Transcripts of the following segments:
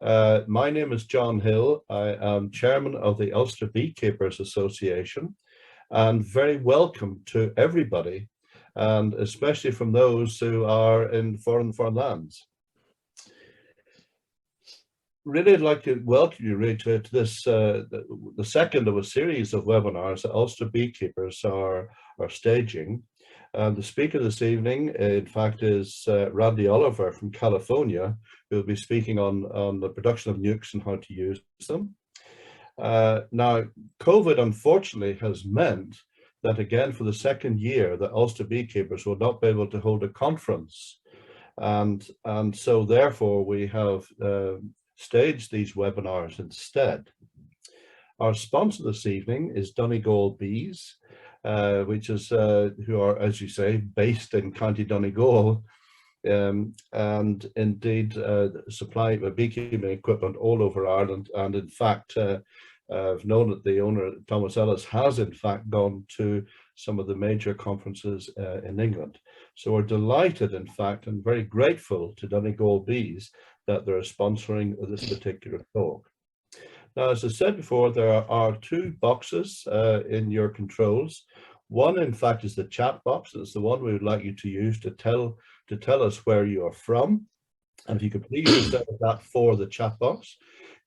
My name is John Hill. I am chairman of the Ulster Beekeepers Association, and very welcome to everybody, and especially from those who are in foreign lands. Really, I'd like to welcome you really to this, the second of a series of webinars that Ulster Beekeepers are staging. And the speaker this evening, in fact, is Randy Oliver from California, who will be speaking on the production of nukes and how to use them. Now, COVID, unfortunately, has meant that, again, for the second year, the Ulster Beekeepers will not be able to hold a conference. And so, therefore, we have staged these webinars instead. Our sponsor this evening is Donegal Bees, which is who are, as you say, based in County Donegal, and indeed supply beekeeping equipment all over Ireland. And in fact, I've known that the owner, Thomas Ellis, has in fact gone to some of the major conferences in England. So we're delighted, in fact, and very grateful to Donegal Bees that they're sponsoring this particular talk. Now, as I said before, there are two boxes in your controls. One, in fact, is the chat box. It's the one we would like you to use to tell us where you are from. And if you could please use that for the chat box.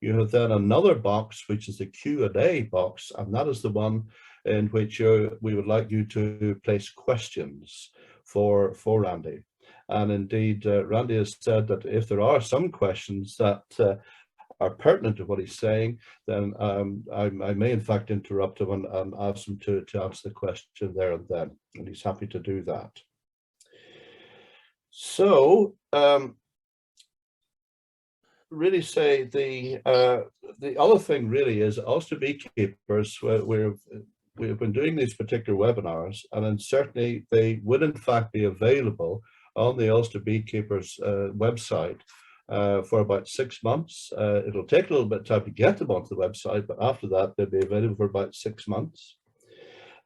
You have then another box, which is the Q&A box, and that is the one in which we would like you to place questions for Randy. And indeed, Randy has said that if there are some questions that are pertinent to what he's saying, then I may in fact interrupt him and ask him to answer the question there and then, and he's happy to do that. So really say the other thing really is Ulster Beekeepers, we've been doing these particular webinars, and then certainly they would in fact be available on the Ulster Beekeepers website for about 6 months. It'll take a little bit of time to get them onto the website, but after that they'll be available for about 6 months.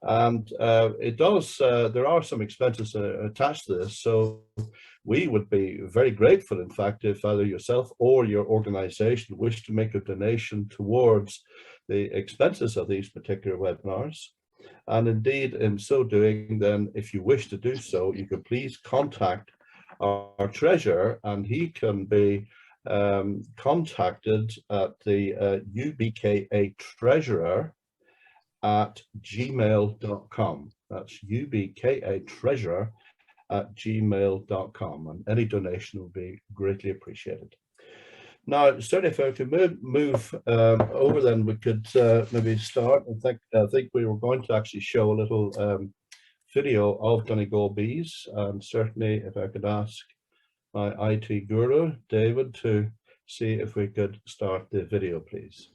And it does, there are some expenses attached to this, so we would be very grateful, in fact, if either yourself or your organization wish to make a donation towards the expenses of these particular webinars. And indeed, in so doing, then if you wish to do so, you can please contact our treasurer, and he can be contacted at the UBKA treasurer at gmail.com. That's UBKA treasurer at gmail.com, and any donation will be greatly appreciated. Now, certainly if I could move over, then we could maybe start. I think we were going to actually show a little video of Donegal Bees, and certainly if I could ask my IT guru, David, to see if we could start the video, please.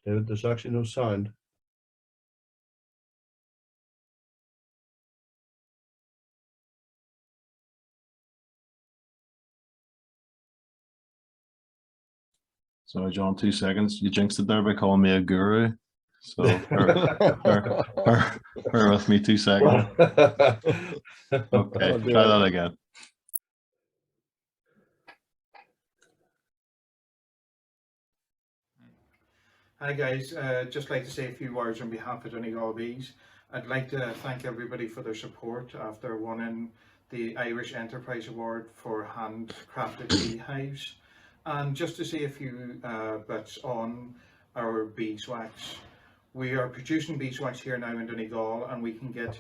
David, there's actually no sound. Sorry, John, 2 seconds. You jinxed it there by calling me a guru. So bear with me 2 seconds. Okay, try that again. Hi guys, just like to say a few words on behalf of Donegal Bees. I'd like to thank everybody for their support after winning the Irish Enterprise Award for handcrafted beehives. And just to say a few bits on our beeswax. We are producing beeswax here now in Donegal, and we can get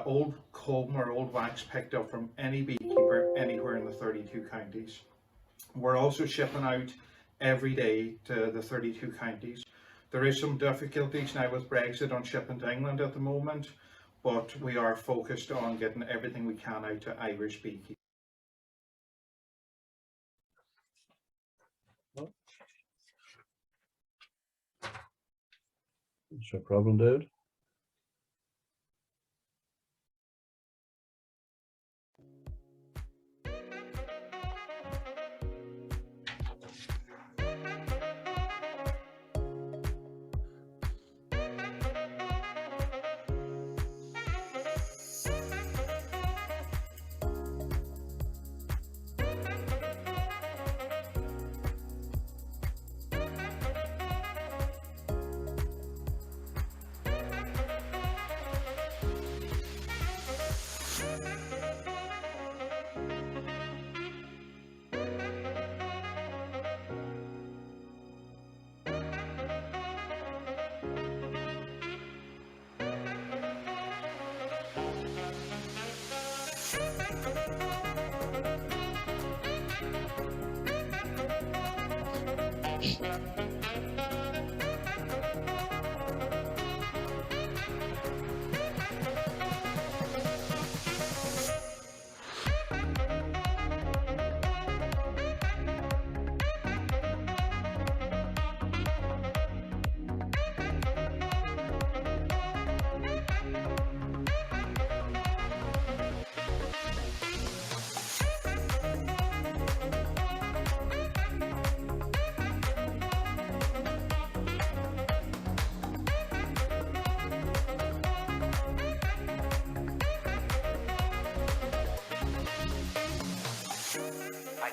old comb or old wax picked up from any beekeeper anywhere in the 32 counties. We're also shipping out every day to the 32 counties. There is some difficulties now with Brexit on shipping to England at the moment, but we are focused on getting everything we can out to Irish beekeepers. Is there a problem, David? I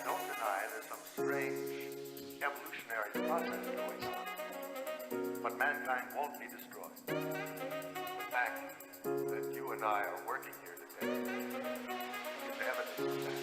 don't deny there's some strange evolutionary process going on, but mankind won't be destroyed. The fact that you and I are working here today is evidence of that.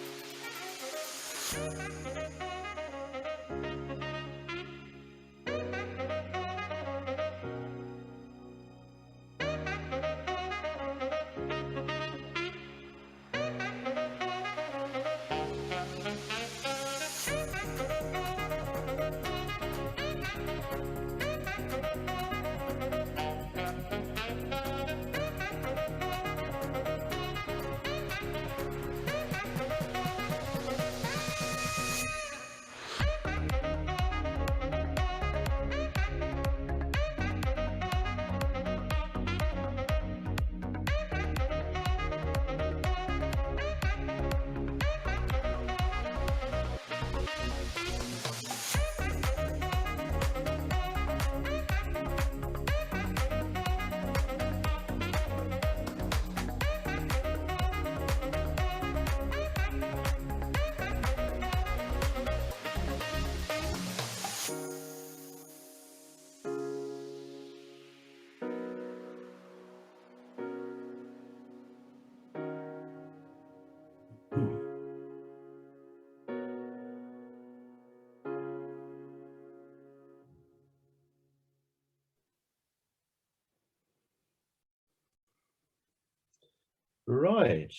Right.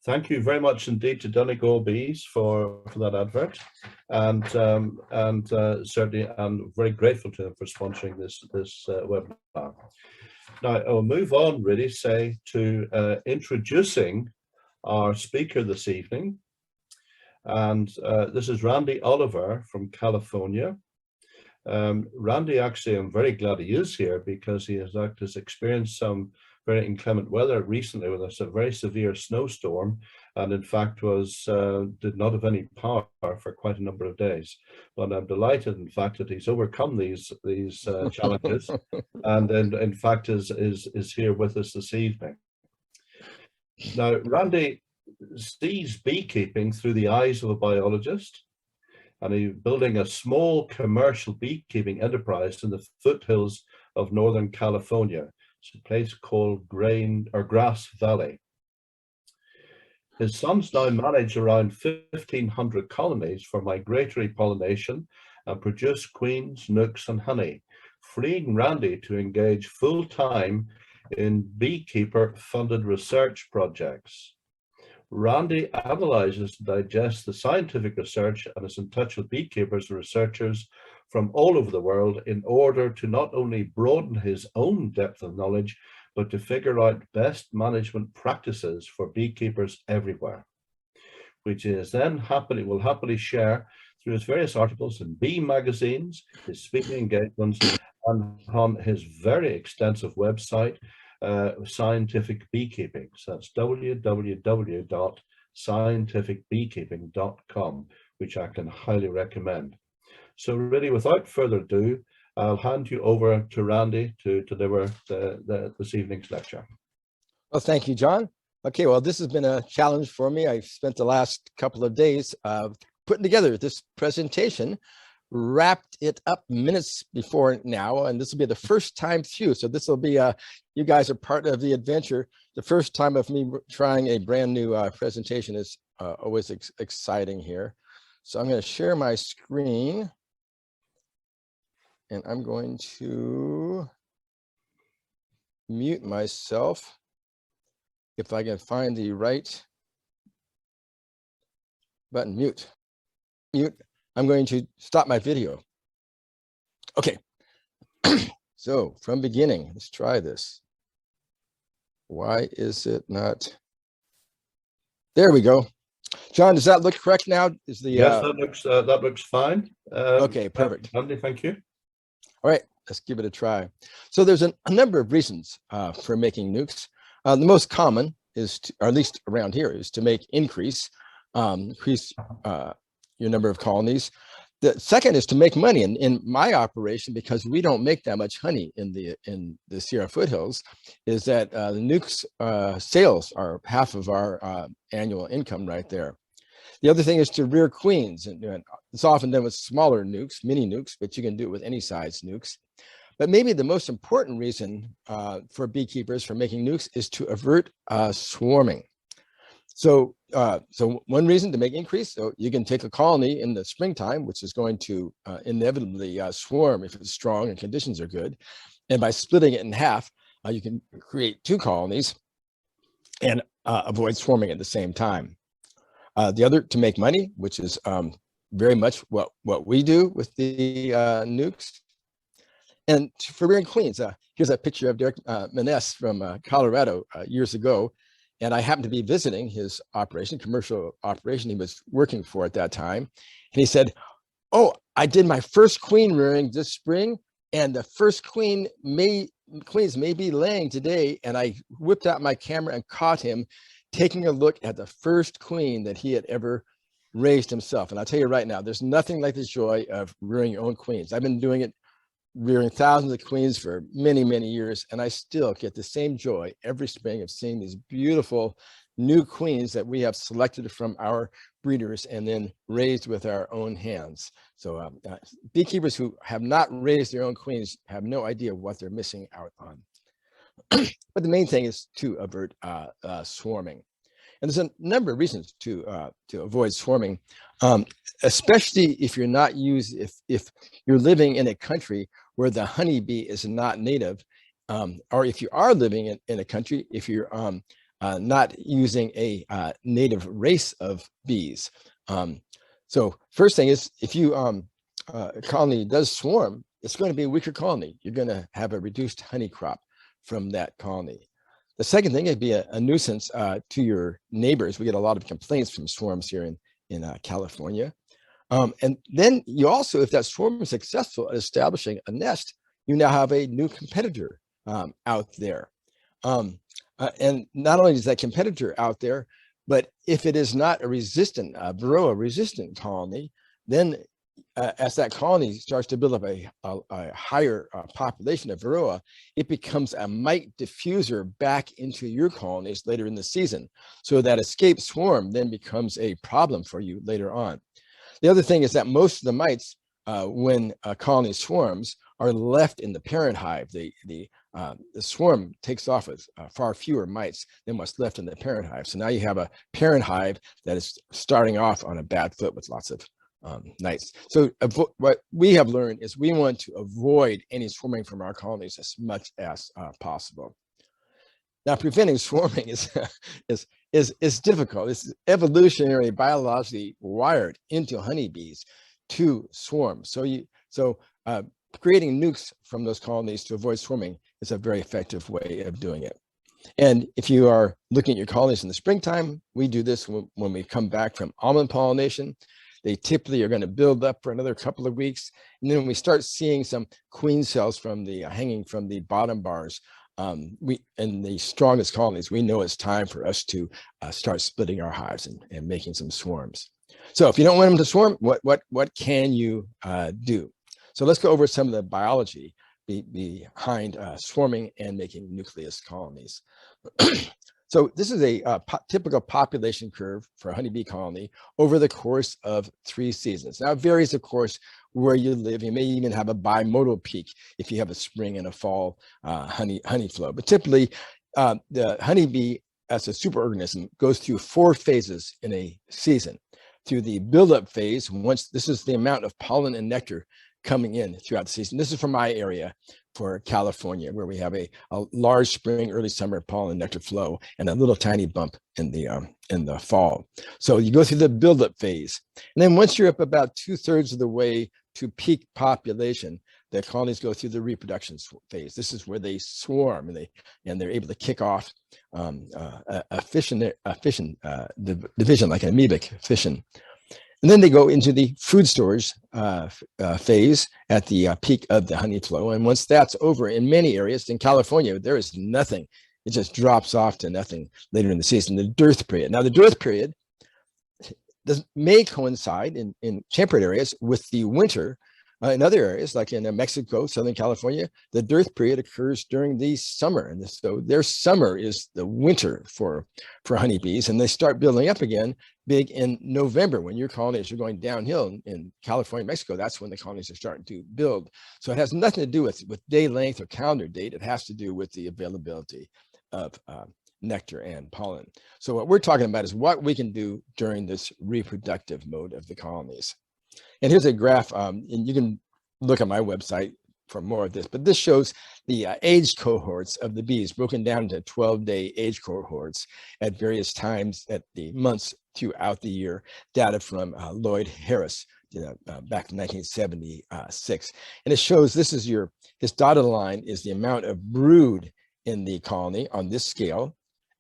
Thank you very much indeed to Donegal Bees for that advert, and certainly I'm very grateful to them for sponsoring this webinar. Now I'll move on really to introducing our speaker this evening, and this is Randy Oliver from California. Randy, actually, I'm very glad he is here because he has experienced some very inclement weather recently with a very severe snowstorm, and in fact did not have any power for quite a number of days. But I'm delighted, in fact, that he's overcome these challenges, and in fact is here with us this evening. Now, Randy sees beekeeping through the eyes of a biologist, and he's building a small commercial beekeeping enterprise in the foothills of Northern California. It's a place called Grass Valley. His sons now manage around 1,500 colonies for migratory pollination and produce queens, nooks, and honey, freeing Randy to engage full-time in Beekeeper-funded research projects. Randy analyzes and digests the scientific research and is in touch with beekeepers and researchers from all over the world in order to not only broaden his own depth of knowledge, but to figure out best management practices for beekeepers everywhere, which he is then will happily share through his various articles in bee magazines, his speaking engagements, and on his very extensive website, Scientific Beekeeping. So that's www.scientificbeekeeping.com, which I can highly recommend. So really, without further ado, I'll hand you over to Randy to deliver this evening's lecture. Well, thank you, John. Okay, well, this has been a challenge for me. I've spent the last couple of days putting together this presentation, wrapped it up minutes before now, and this will be the first time through. So this will be, you guys are part of the adventure. The first time of me trying a brand new presentation is always exciting here. So I'm going to share my screen, and I'm going to mute myself if I can find the right button. Mute. I'm going to stop my video. Okay. So from beginning, let's try this. Why is it not? There we go. John, does that look correct now? Is the Yes, that looks fine. Okay, perfect. Andy, thank you. All right, let's give it a try. So there's a number of reasons for making nukes. The most common is, or at least around here, is to make increase your number of colonies. The second is to make money. And in my operation, because we don't make that much honey in the Sierra foothills, is that the nukes sales are half of our annual income right there. The other thing is to rear queens, and it's often done with smaller nukes, mini nukes, but you can do it with any size nukes. But maybe the most important reason for beekeepers for making nukes is to avert swarming. So one reason to make increase, so you can take a colony in the springtime, which is going to inevitably swarm if it's strong and conditions are good. And by splitting it in half, you can create 2 colonies and avoid swarming at the same time. The other, to make money, which is very much what we do with the nukes. And for rearing queens, here's a picture of Derek Maness from Colorado years ago. And I happened to be visiting his operation, commercial operation he was working for at that time. And he said, "Oh, I did my first queen rearing this spring, and the first queens may be laying today." And I whipped out my camera and caught him taking a look at the first queen that he had ever raised himself. And I'll tell you right now, there's nothing like the joy of rearing your own queens. I've been doing it, rearing thousands of queens for many, many years, and I still get the same joy every spring of seeing these beautiful new queens that we have selected from our breeders and then raised with our own hands. So beekeepers who have not raised their own queens have no idea what they're missing out on. But the main thing is to avert swarming. And there's a number of reasons to avoid swarming, especially if you're not if you're living in a country where the honeybee is not native, or if you are living in a country, if you're not using a native race of bees. So first thing is, if you a colony does swarm, it's going to be a weaker colony. You're going to have a reduced honey crop from that colony. The second thing, it'd be a nuisance to your neighbors. We get a lot of complaints from swarms here in California. And then you also, if that swarm is successful at establishing a nest, you now have a new competitor out there. And not only is that competitor out there, but if it is not a resistant, varroa resistant colony, then as that colony starts to build up a higher population of varroa, it becomes a mite diffuser back into your colonies later in the season. So that escape swarm then becomes a problem for you later on. The other thing is that most of the mites, when a colony swarms, are left in the parent hive. The swarm takes off with far fewer mites than what's left in the parent hive. So now you have a parent hive that is starting off on a bad foot with lots of nights. So what we have learned is we want to avoid any swarming from our colonies as much as possible. Now, preventing swarming is difficult. It's evolutionary, biologically wired into honeybees to swarm. So creating nukes from those colonies to avoid swarming is a very effective way of doing it. And if you are looking at your colonies in the springtime, we do this when we come back from almond pollination. They typically are going to build up for another couple of weeks. And then when we start seeing some queen cells from the hanging from the bottom bars, in the strongest colonies, we know it's time for us to start splitting our hives and making some swarms. So if you don't want them to swarm, what can you do? So let's go over some of the biology behind swarming and making nucleus colonies. So this is a typical population curve for a honeybee colony over the course of 3 seasons. Now it varies, of course, where you live. You may even have a bimodal peak if you have a spring and a fall honey flow. But typically, the honeybee as a superorganism goes through 4 phases in a season. Through the buildup phase, once this is the amount of pollen and nectar coming in throughout the season. This is from my area for California, where we have a large spring, early summer pollen nectar flow and a little tiny bump in the fall. So you go through the buildup phase. And then once you're up about 2/3 of the way to peak population, the colonies go through the reproduction phase. This is where they swarm and they're able to kick off a fission division, like an amoebic fission. And then they go into the food storage phase at the peak of the honey flow. And once that's over, in many areas in California, there is nothing. It just drops off to nothing later in the season, the dearth period. Now, the dearth period may coincide in temperate areas with the winter. In other areas, like in Mexico, Southern California, the dearth period occurs during the summer. And so their summer is the winter for honeybees, and they start building up again big in November. When your colonies are going downhill in California, Mexico, that's when the colonies are starting to build. So it has nothing to do with day length or calendar date. It has to do with the availability of nectar and pollen. So what we're talking about is what we can do during this reproductive mode of the colonies. And here's a graph, and you can look at my website for more of this, but this shows the age cohorts of the bees broken down into 12-day age cohorts at various times at the months throughout the year, data from Lloyd Harris back in 1976. And it shows this dotted line is the amount of brood in the colony on this scale.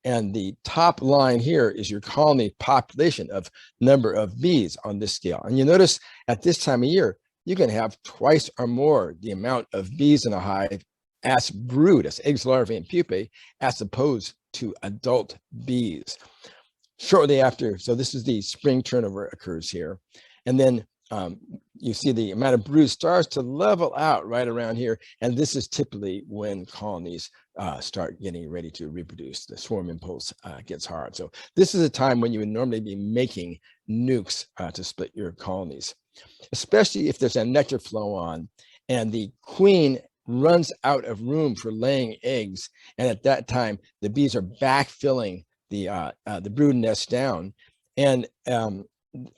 And the top line here is your colony population of number of bees on this scale. And you notice at this time of year, you can have twice or more the amount of bees in a hive as brood, as eggs, larvae, and pupae, as opposed to adult bees. Shortly after, so this is the spring turnover occurs here. And then you see the amount of brood starts to level out right around here. And this is typically when colonies start getting ready to reproduce. The swarm impulse gets hard. So this is a time when you would normally be making nukes to split your colonies, especially if there's a nectar flow on and the queen runs out of room for laying eggs. And at that time, the bees are backfilling the brood nest down. And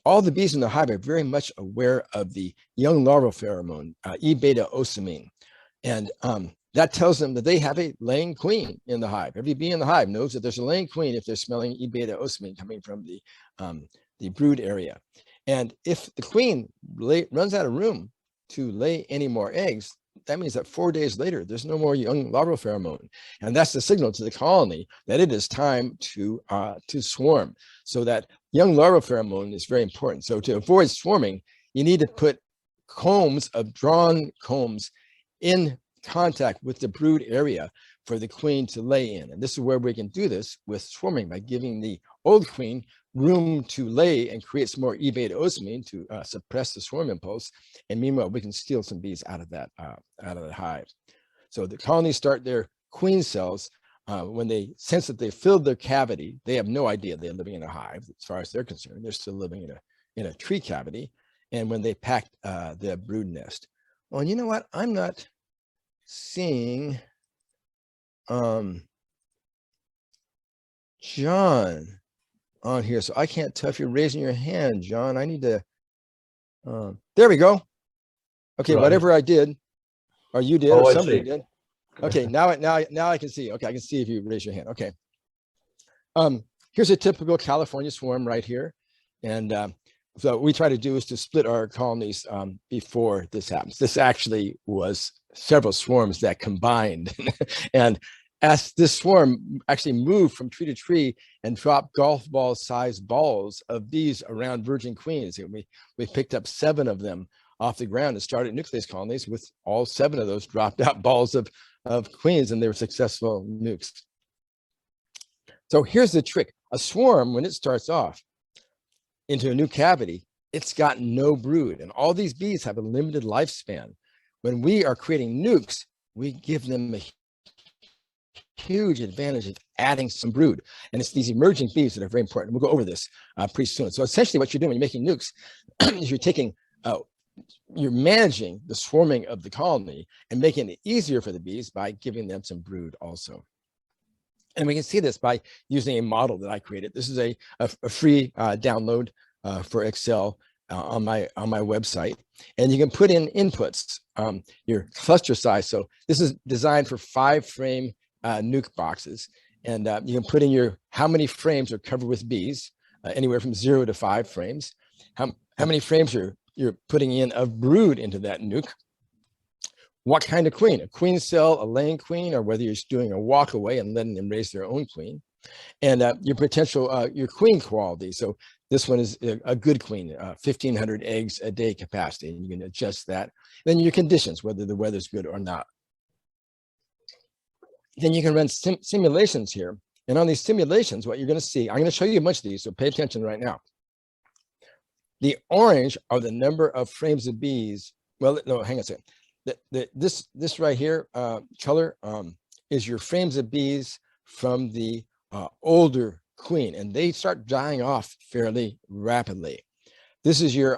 all the bees in the hive are very much aware of the young larval pheromone, E-beta-ocimene. And that tells them that they have a laying queen in the hive. Every bee in the hive knows that there's a laying queen if they're smelling E-beta-ocimene coming from the brood area. And if the queen runs out of room to lay any more eggs, that means that 4 days later, there's no more young larval pheromone. And that's the signal to the colony that it is time to swarm. So that young larval pheromone is very important. So to avoid swarming, you need to put drawn combs in contact with the brood area for the queen to lay in. And this is where we can do this with swarming, by giving the old queen room to lay and create some more E-beta-ocimene to suppress the swarm impulse. And meanwhile, we can steal some bees out of that hive. So the colonies start their queen cells when they sense that they filled their cavity. They have no idea they're living in a hive as far as they're concerned. They're still living in a tree cavity. And when they pack the brood nest. Well, you know what? I'm not seeing John on here, so I can't tell if you're raising your hand, John. I need to there we go. Okay, right. Whatever I did, or you did, or somebody did. Okay, now I can see. Okay, I can see if you raise your hand. Okay. Here's a typical California swarm right here. And so what we try to do is to split our colonies before this happens. This actually was several swarms that combined. And as this swarm actually moved from tree to tree and dropped golf ball sized balls of bees around virgin queens. And we picked up 7 of them off the ground and started nucleus colonies with all 7 of those dropped out balls of queens, and they were successful nukes. So here's the trick. A swarm, when it starts off into a new cavity, it's got no brood, and all these bees have a limited lifespan. When we are creating nukes, we give them a huge advantage of adding some brood. And it's these emerging bees that are very important. We'll go over this pretty soon. So essentially what you're doing when you're making nukes is you're managing the swarming of the colony and making it easier for the bees by giving them some brood also. And we can see this by using a model that I created. This is a free download for Excel on my website, and you can put in inputs, your cluster size. So this is designed for 5-frame nuke boxes, and you can put in how many frames are covered with bees, anywhere from 0 to 5 frames. How many frames you're putting in of brood into that nuke. What kind of queen? A queen cell, a laying queen, or whether you're just doing a walk away and letting them raise their own queen. And your potential, your queen quality. So this one is a good queen, 1,500 eggs a day capacity, and you can adjust that. Then your conditions, whether the weather's good or not. Then you can run simulations here. And on these simulations, what you're going to see, I'm going to show you a bunch of these, so pay attention right now. The orange are the number of frames of bees. Well, no, hang on a second. This right here, color, is your frames of bees from the older queen, and they start dying off fairly rapidly. This is your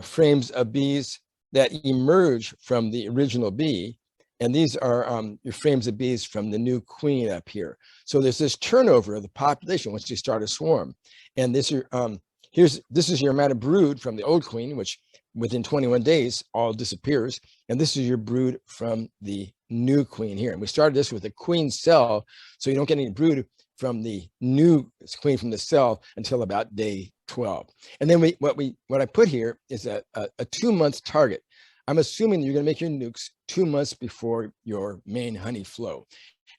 frames of bees that emerge from the original bee, and these are your frames of bees from the new queen up here. So there's this turnover of the population once you start a swarm, and this is your amount of brood from the old queen, which within 21 days all disappears, and this is your brood from the new queen here. And we started this with a queen cell, so you don't get any brood from the new queen from the cell until about day 12. And then what I put here is a 2-month target. I'm assuming you're going to make your nukes 2 months before your main honey flow.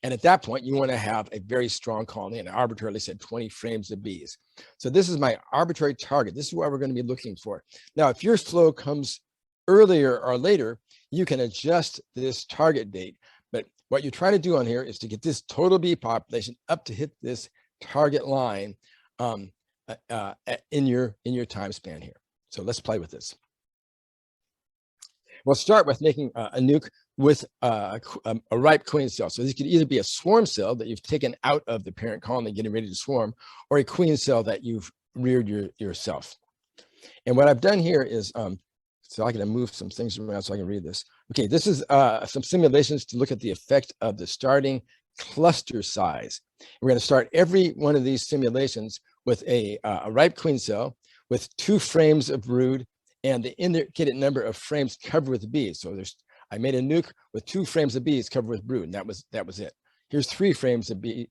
And at that point, you want to have a very strong colony, and I arbitrarily said 20 frames of bees. So this is my arbitrary target. This is what we're going to be looking for. Now, if your flow comes earlier or later, you can adjust this target date. But what you're trying to do on here is to get this total bee population up to hit this target line in your time span here. So let's play with this. We'll start with making a nuke with a ripe queen cell. So this could either be a swarm cell that you've taken out of the parent colony getting ready to swarm, or a queen cell that you've reared yourself. And what I've done here is, so I'm going to move some things around so I can read this. Okay, this is some simulations to look at the effect of the starting cluster size. We're going to start every one of these simulations with a ripe queen cell with 2 frames of brood and the indicated number of frames covered with bees. So I made a nuke with 2 frames of bees covered with brood, and that was it. Here's 3 frames of 2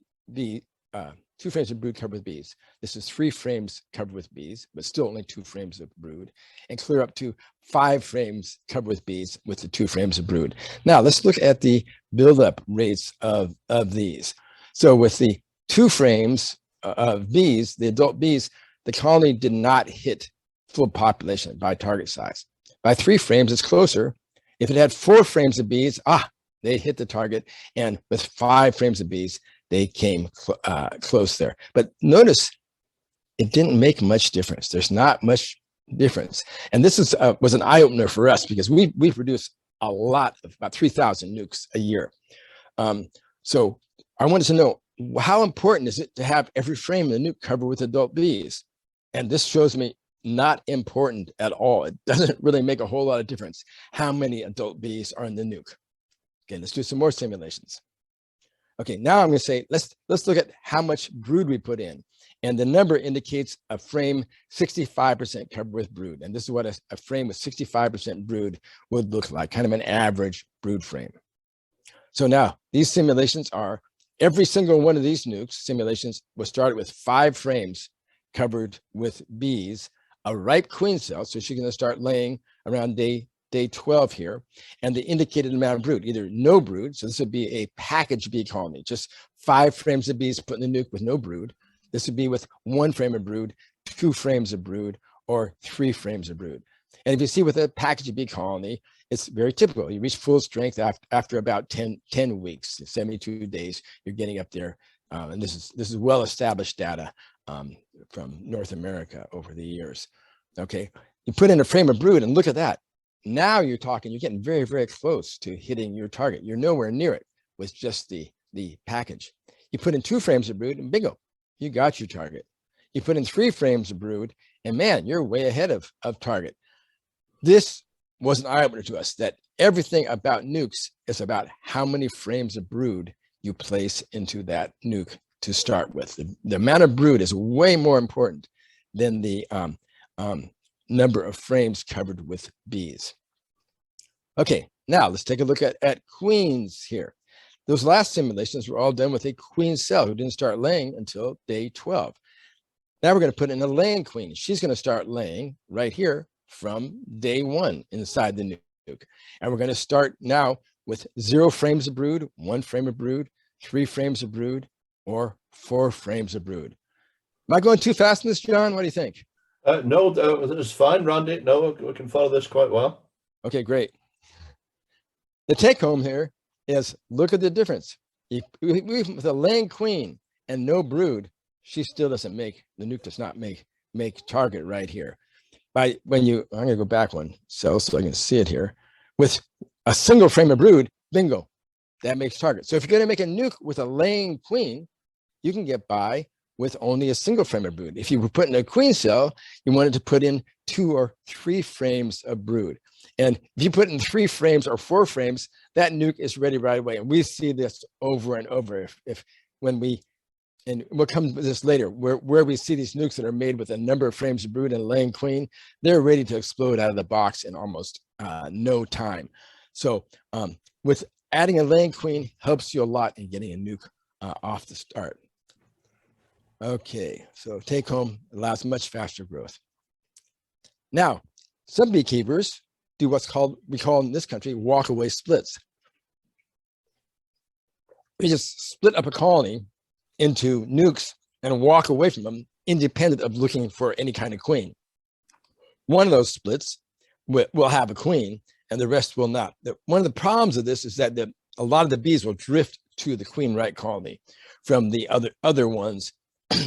frames of brood covered with bees. This is 3 frames covered with bees, but still only 2 frames of brood, and clear up to 5 frames covered with bees with the 2 frames of brood. Now let's look at the buildup rates of these. So with the 2 frames of bees, the adult bees, the colony did not hit full population by target size. By 3 frames, it's closer. If it had 4 frames of bees, they hit the target, and with 5 frames of bees, they came close there. But notice it didn't make much difference. There's not much difference. And this was an eye-opener for us because we produce a lot of about 3,000 nukes a year. So I wanted to know, how important is it to have every frame in the nuke covered with adult bees? And this shows me not important at all. It doesn't really make a whole lot of difference how many adult bees are in the nuke. Okay, let's do some more simulations. Okay, now I'm going to say, let's look at how much brood we put in. And the number indicates a frame 65% covered with brood. And this is what a frame with 65% brood would look like, kind of an average brood frame. So now these simulations are, every single one of these nukes simulations was started with 5 frames covered with bees, a ripe queen cell, so she's going to start laying around day 12 here, and the indicated amount of brood, either no brood, so this would be a package bee colony, just 5 frames of bees put in the nuke with no brood. This would be with 1 frame of brood, 2 frames of brood, or 3 frames of brood. And if you see with a package bee colony, it's very typical. You reach full strength after about 10 weeks, 72 days, you're getting up there. And this is well-established data from North America over the years. Okay, you put in a frame of brood and look at that. Now you're getting very, very close to hitting your target. You're nowhere near it with just the package. You put in 2 frames of brood and bingo, you got your target. You put in 3 frames of brood and man, you're way ahead of target. This was an eye-opener to us that everything about nukes is about how many frames of brood you place into that nuke to start with. The amount of brood is way more important than the number of frames covered with bees. Okay, now let's take a look at queens here. Those last simulations were all done with a queen cell who didn't start laying until day 12. Now we're going to put in a laying queen. She's going to start laying right here from day 1 inside the nuke. And we're going to start now with 0 frames of brood, 1 frame of brood, 3 frames of brood, or 4 frames of brood. Am I going too fast in this, John? What do you think? No, it's fine, Randy. No, we can follow this quite well. Okay, great. The take home here is look at the difference. With a laying queen and no brood, she still doesn't make, the nuke does not make target right here. I'm gonna go back one so I can see it here. With a single frame of brood, bingo, that makes target. So if you're gonna make a nuke with a laying queen, you can get by with only a single frame of brood. If you were putting a queen cell, you wanted to put in 2 or 3 frames of brood. And if you put in 3 frames or 4 frames, that nuke is ready right away. And we see this over and over. And we'll come to this later, where we see these nukes that are made with a number of frames of brood and laying queen, they're ready to explode out of the box in almost no time. So with adding a laying queen helps you a lot in getting a nuke off the start. Okay, so take home allows much faster growth. Now, some beekeepers do what's called, we call in this country, walk-away splits. We just split up a colony into nukes and walk away from them, independent of looking for any kind of queen. One of those splits will have a queen and the rest will not. One of the problems of this is that a lot of the bees will drift to the queen right colony from the other ones.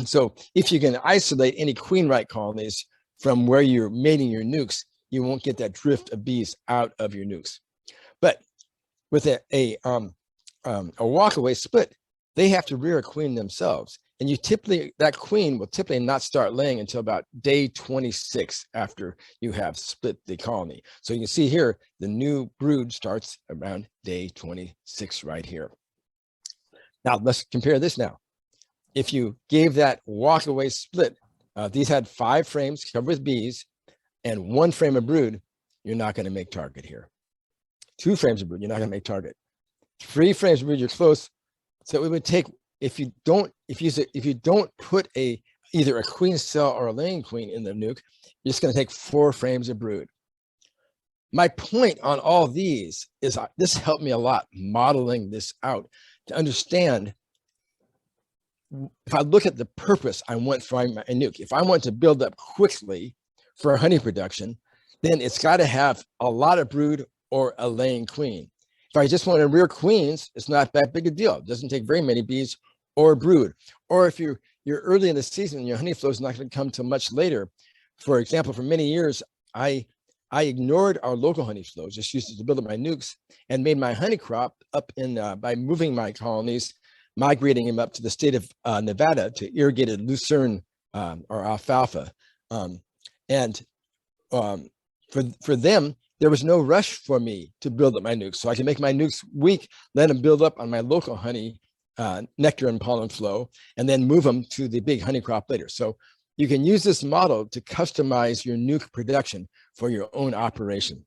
So if you can isolate any queen right colonies from where you're mating your nukes, you won't get that drift of bees out of your nukes. But with a walk-away split, they have to rear a queen themselves. And that queen will typically not start laying until about day 26 after you have split the colony. So you can see here, the new brood starts around day 26 right here. Now let's compare this now. If you gave that walk-away split, these had 5 frames covered with bees and 1 frame of brood, you're not going to make target here. 2 frames of brood, you're not going to make target. 3 frames of brood, you're close. So it would take, if you don't put either a queen cell or a laying queen in the nuke, you're just going to take 4 frames of brood. My point on all these is this helped me a lot modeling this out to understand. If I look at the purpose I want for my nuke, if I want to build up quickly for honey production, then it's got to have a lot of brood or a laying queen. If I just want to rear queens, it's not that big a deal. It doesn't take very many bees or brood. Or if you're early in the season and your honey flow is not going to come till much later. For example, for many years, I ignored our local honey flow, just used it to build up my nukes and made my honey crop up in by moving my colonies, migrating them up to the state of Nevada to irrigated lucerne or alfalfa. For them, there was no rush for me to build up my nukes. So I can make my nukes weak, let them build up on my local honey, nectar and pollen flow, and then move them to the big honey crop later. So you can use this model to customize your nuke production for your own operation.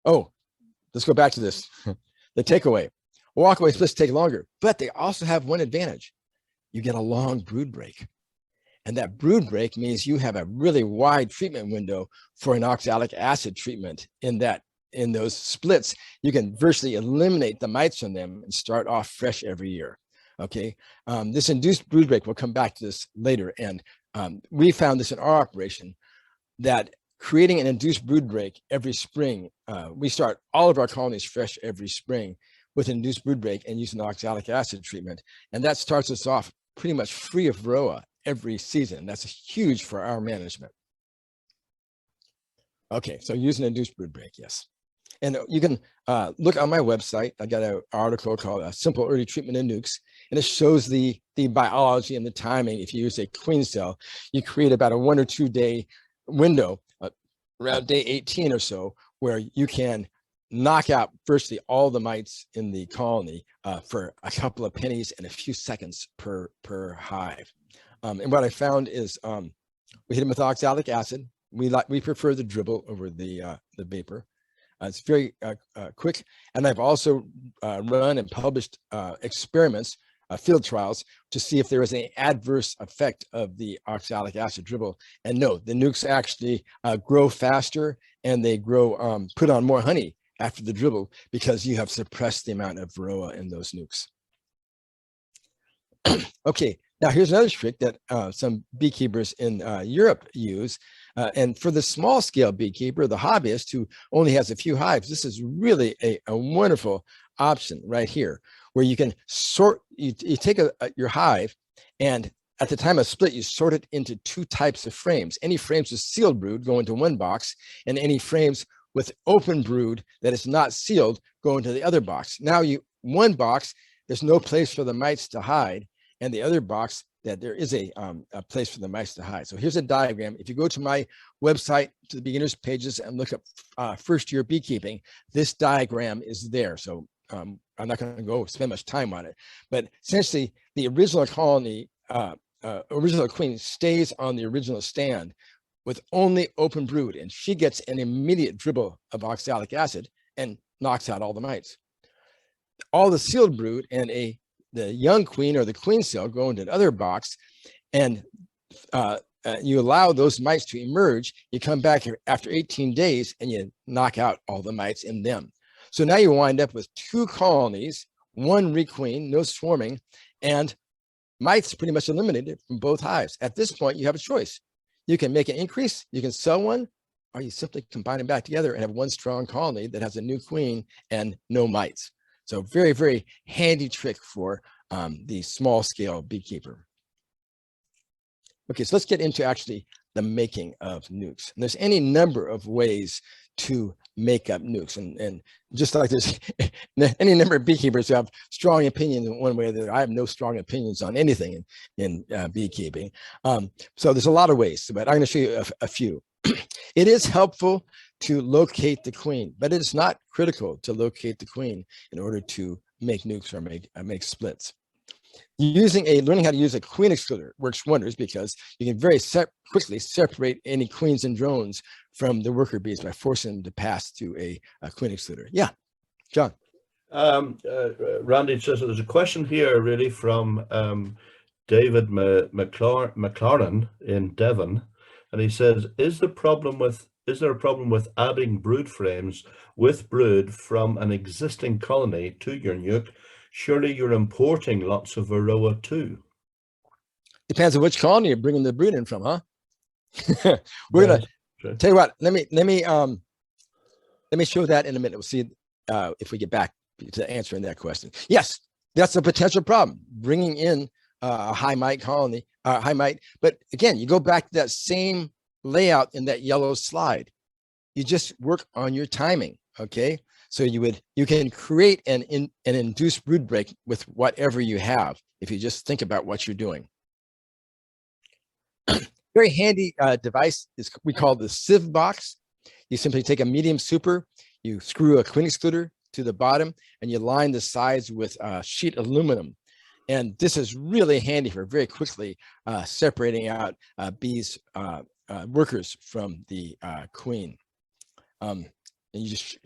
Oh, let's go back to this. The takeaway. Walkaway splits take longer, but they also have one advantage. You get a long brood break. And that brood break means you have a really wide treatment window for an oxalic acid treatment in those splits. You can virtually eliminate the mites from them and start off fresh every year. Okay, this induced brood break, we'll come back to this later. And we found this in our operation that creating an induced brood break every spring, we start all of our colonies fresh every spring with induced brood break and use an oxalic acid treatment. And that starts us off pretty much free of varroa every season. That's huge for our management. Okay, so using induced brood break, yes. And you can look on my website. I got an article called Simple Early Treatment in Nukes, and it shows the biology and the timing. If you use a queen cell, you create about a 1 or 2 day window, around day 18 or so, where you can knock out virtually all the mites in the colony for a couple of pennies and a few seconds per hive. And what I found is we hit them with oxalic acid. We prefer the dribble over the vapor. It's very quick. And I've also run and published experiments, field trials, to see if there is an adverse effect of the oxalic acid dribble. And no, the nukes actually grow faster, and they grow, put on more honey after the dribble, because you have suppressed the amount of varroa in those nukes. Okay, now here's another trick that some beekeepers in Europe use. And for the small scale beekeeper, the hobbyist who only has a few hives, this is really a wonderful option right here, where you can sort, you take your hive, and at the time of split, you sort it into 2 types of frames. Any frames with sealed brood go into one box, and any frames with open brood that is not sealed go into the other box. Now one box, there's no place for the mites to hide, and the other box that there is a place for the mice to hide. So here's a diagram. If you go to my website, to the beginners pages, and look up first year beekeeping, this diagram is there. So I'm not going to go spend much time on it, but essentially the original colony, original queen stays on the original stand with only open brood, and she gets an immediate dribble of oxalic acid and knocks out all the mites. All the sealed brood and the young queen or the queen cell go into another box, and you allow those mites to emerge. You come back here after 18 days and you knock out all the mites in them. So now you wind up with 2 colonies, 1 requeen, no swarming, and mites pretty much eliminated from both hives. At this point, you have a choice. You can make an increase, you can sell one, or you simply combine them back together and have 1 strong colony that has a new queen and no mites. So very, very handy trick for the small scale beekeeper. Okay, so let's get into actually the making of nukes. And there's any number of ways to make up nukes. And just like there's any number of beekeepers who have strong opinions in one way or the other, I have no strong opinions on anything in beekeeping. So there's a lot of ways, but I'm going to show you a few. It is helpful to locate the queen, but it is not critical to locate the queen in order to make nukes or make splits. Learning how to use a queen excluder works wonders, because you can very quickly separate any queens and drones from the worker bees by forcing them to pass through a queen excluder. Yeah, John. Randy says there's a question here really from David McLaren in Devon, and he says, is there a problem with adding brood frames with brood from an existing colony to your nuke? Surely you're importing lots of varroa too. Depends on which colony you're bringing the brood in from, huh? We're gonna tell you what. Let me show that in a minute. We'll see if we get back to answering that question. Yes, that's a potential problem, bringing in a high mite colony, high mite. But again, you go back to that same layout in that yellow slide. You just work on your timing. Okay, so you can create an induced brood break with whatever you have if you just think about what you're doing. Very handy device is we call the Sieve Box. You simply take a medium super, you screw a queen excluder to the bottom, and you line the sides with sheet aluminum. And this is really handy for very quickly separating out bees, workers from the queen. And you just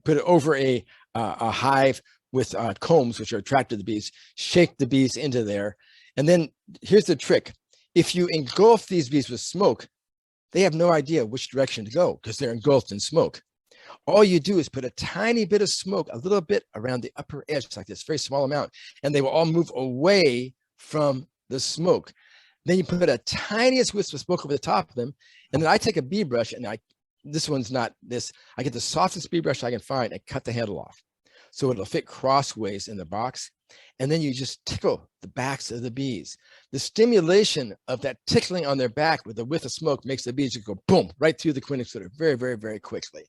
put it over a hive with combs, which are attracted to the bees, shake the bees into there. And then here's the trick. If you engulf these bees with smoke, they have no idea which direction to go because they're engulfed in smoke. All you do is put a tiny bit of smoke, a little bit around the upper edge like this, very small amount, and they will all move away from the smoke. Then you put a tiniest wisp of smoke over the top of them. And then I take a bee brush, and this one's not this, I get the softest bee brush I can find and cut the handle off. So it'll fit crossways in the box. And then you just tickle the backs of the bees. The stimulation of that tickling on their back with a whiff of smoke makes the bees just go boom, right through the queen excluder very, very, very quickly.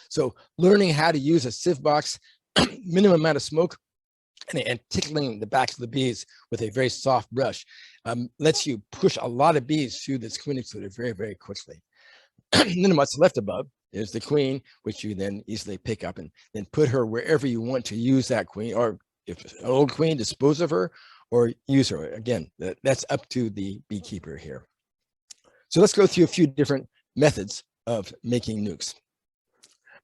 So learning how to use a Sieve Box, minimum amount of smoke, and tickling the backs of the bees with a very soft brush lets you push a lot of bees through this queen excluder very, very quickly. And then what's left above is the queen, which you then easily pick up and then put her wherever you want to use that queen, or if it's an old queen, dispose of her, or user. Again, that's up to the beekeeper here. So let's go through a few different methods of making nukes.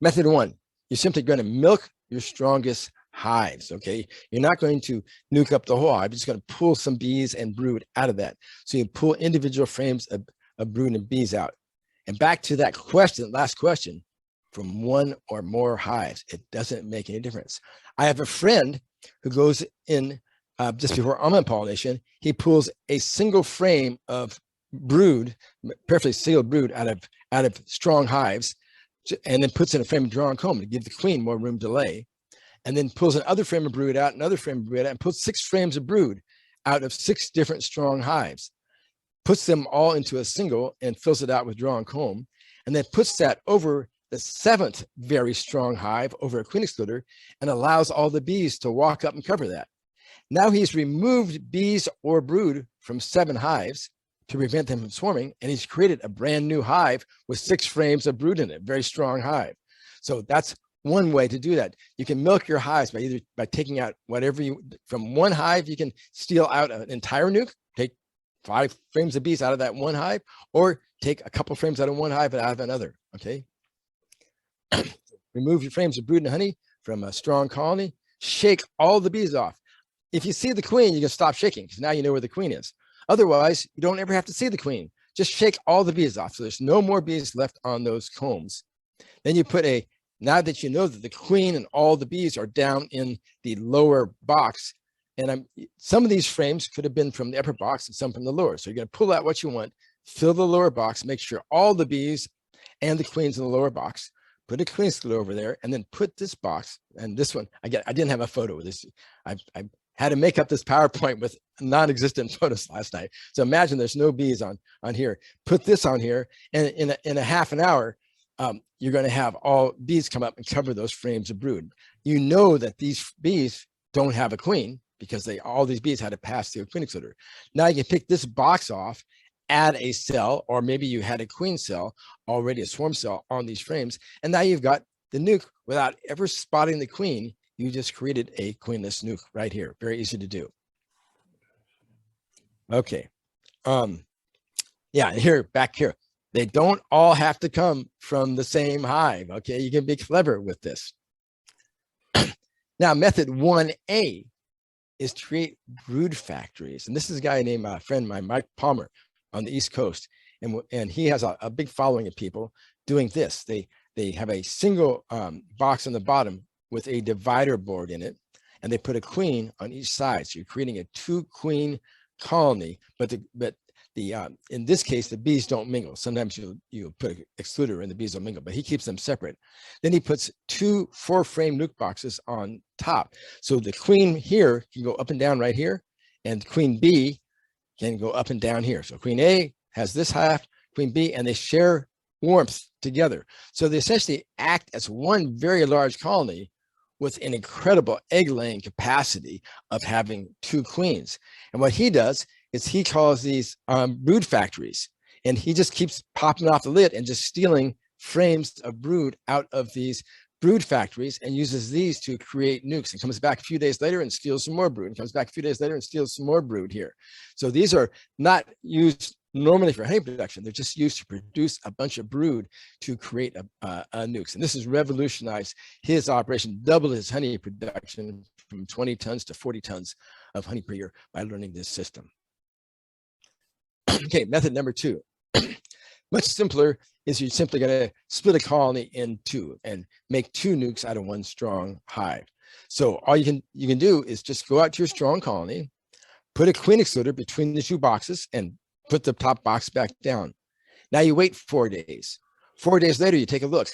Method one, you're simply going to milk your strongest hives, okay? You're not going to nuke up the whole hive. You're just going to pull some bees and brood out of that. So you pull individual frames of brood and bees out. And back to that question, last question, from one or more hives, it doesn't make any difference. I have a friend who goes in just before almond pollination, he pulls a single frame of brood, perfectly sealed brood out of strong hives, and then puts in a frame of drawn comb to give the queen more room to lay, and then pulls another frame of brood out, another frame of brood out, and puts 6 frames of brood out of 6 different strong hives, puts them all into a single and fills it out with drawn comb, and then puts that over the 7th very strong hive over a queen excluder and allows all the bees to walk up and cover that. Now he's removed bees or brood from 7 hives to prevent them from swarming, and he's created a brand new hive with 6 frames of brood in it, very strong hive. So that's one way to do that. You can milk your hives by taking out whatever from one hive. You can steal out an entire nuke, take 5 frames of bees out of that one hive, or take a couple frames out of one hive and out of another, okay? Remove your frames of brood and honey from a strong colony, shake all the bees off. If you see the queen, you can stop shaking because now you know where the queen is. Otherwise, you don't ever have to see the queen. Just shake all the bees off. So there's no more bees left on those combs. Then you put now that you know that the queen and all the bees are down in the lower box, and some of these frames could have been from the upper box and some from the lower. So you're going to pull out what you want, fill the lower box, make sure all the bees and the queen's in the lower box, put a queen excluder over there, and then put this box, and this one, I didn't have a photo of this. I had to make up this PowerPoint with non-existent photos last night. So imagine there's no bees on here. Put this on here, and in a half an hour, you're going to have all bees come up and cover those frames of brood. You know that these bees don't have a queen because all these bees had to pass through a queen excluder. Now you can pick this box off, add a cell, or maybe you had a queen cell already, a swarm cell on these frames, and now you've got the nuke without ever spotting the queen. You just created a queenless nuke right here. Very easy to do. Okay. Yeah, back here. They don't all have to come from the same hive. Okay, you can be clever with this. Now, method 1A is to create brood factories. And this is a guy named a friend of mine, Mike Palmer, on the East Coast. And he has a big following of people doing this. They have a single box on the bottom with a divider board in it, and they put a queen on each side. So you're creating a 2-queen colony, but in this case, the bees don't mingle. Sometimes you put an excluder and the bees don't mingle, but he keeps them separate. Then he puts 2 4-frame nuke boxes on top. So the queen here can go up and down right here, and queen B can go up and down here. So queen A has this half, queen B, and they share warmth together. So they essentially act as one very large colony with an incredible egg-laying capacity of having 2 queens. And what he does is he calls these brood factories, and he just keeps popping off the lid and just stealing frames of brood out of these brood factories and uses these to create nukes, and comes back a few days later and steals some more brood, and comes back a few days later and steals some more brood here. So these are not used normally for honey production. They're just used to produce a bunch of brood to create a nukes. And this has revolutionized his operation, doubled his honey production from 20 tons to 40 tons of honey per year by learning this system. Okay, method number 2. Much simpler is you're simply going to split a colony in 2 and make 2 nukes out of 1 strong hive. So all you can do is just go out to your strong colony, put a queen excluder between the 2 boxes, and put the top box back down. Now you wait 4 days. 4 days later, you take a look.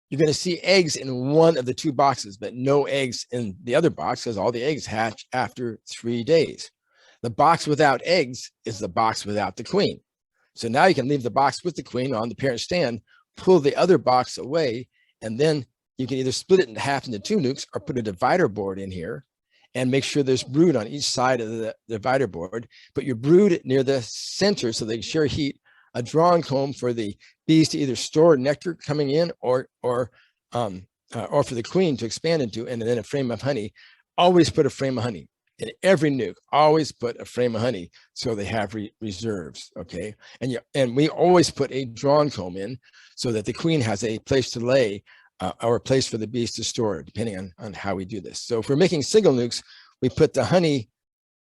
You're going to see eggs in one of the 2 boxes, but no eggs in the other box because all the eggs hatch after 3 days. The box without eggs is the box without the queen. So now you can leave the box with the queen on the parent stand, pull the other box away, and then you can either split it in half into 2 nukes or put a divider board in here and make sure there's brood on each side of the divider board. Put your brood near the center so they can share heat, a drawn comb for the bees to either store nectar coming in or for the queen to expand into, and then a frame of honey. Always put a frame of honey in every nuke, always put a frame of honey so they have reserves, okay? And we always put a drawn comb in so that the queen has a place to lay or a place for the bees to store, depending on how we do this. So if we're making single nukes, we put the honey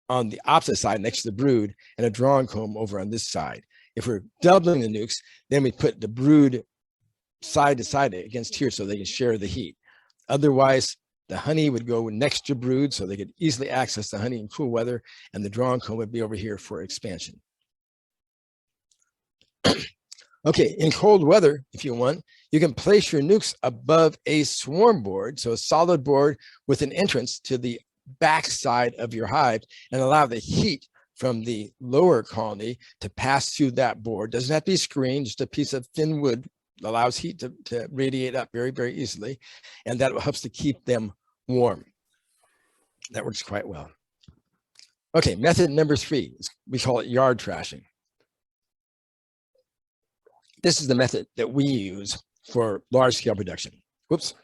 on the opposite side next to the brood and a drawn comb over on this side. If we're doubling the nukes, then we put the brood side to side against here so they can share the heat. Otherwise, the honey would go next to brood so they could easily access the honey in cool weather, and the drawn comb would be over here for expansion. Okay, in cold weather, if you want, you can place your nukes above a swarm board, so a solid board with an entrance to the back side of your hive, and allow the heat from the lower colony to pass through that board. Doesn't have to be screened, just a piece of thin wood allows heat to radiate up very, very easily, and that helps to keep them warm. That works quite well. Okay, method number 3, we call it yard trashing. This is the method that we use for large-scale production. Whoops.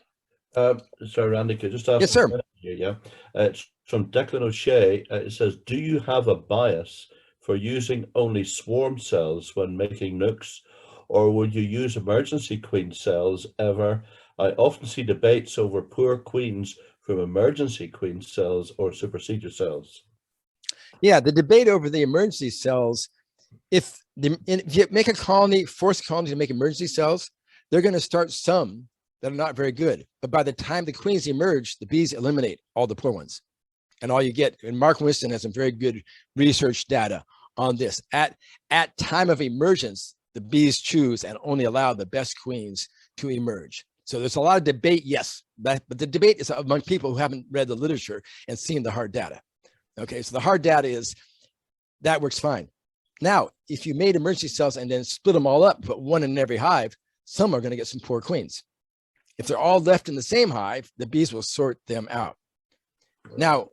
Sorry, Randy, could I just ask? Yes, sir. Here, yeah. It's from Declan O'Shea. It says, do you have a bias for using only swarm cells when making nukes, or would you use emergency queen cells ever? I often see debates over poor queens from emergency queen cells or supersedure cells. Yeah, the debate over the emergency cells, if you make a colony, force a colony to make emergency cells, they're going to start some that are not very good. But by the time the queens emerge, the bees eliminate all the poor ones. And all you get, and Mark Winston has some very good research data on this. At time of emergence, the bees choose and only allow the best queens to emerge. So there's a lot of debate, yes, but the debate is among people who haven't read the literature and seen the hard data. Okay, so the hard data is that works fine. Now, if you made emergency cells and then split them all up, put one in every hive, some are going to get some poor queens. If they're all left in the same hive, the bees will sort them out. Now,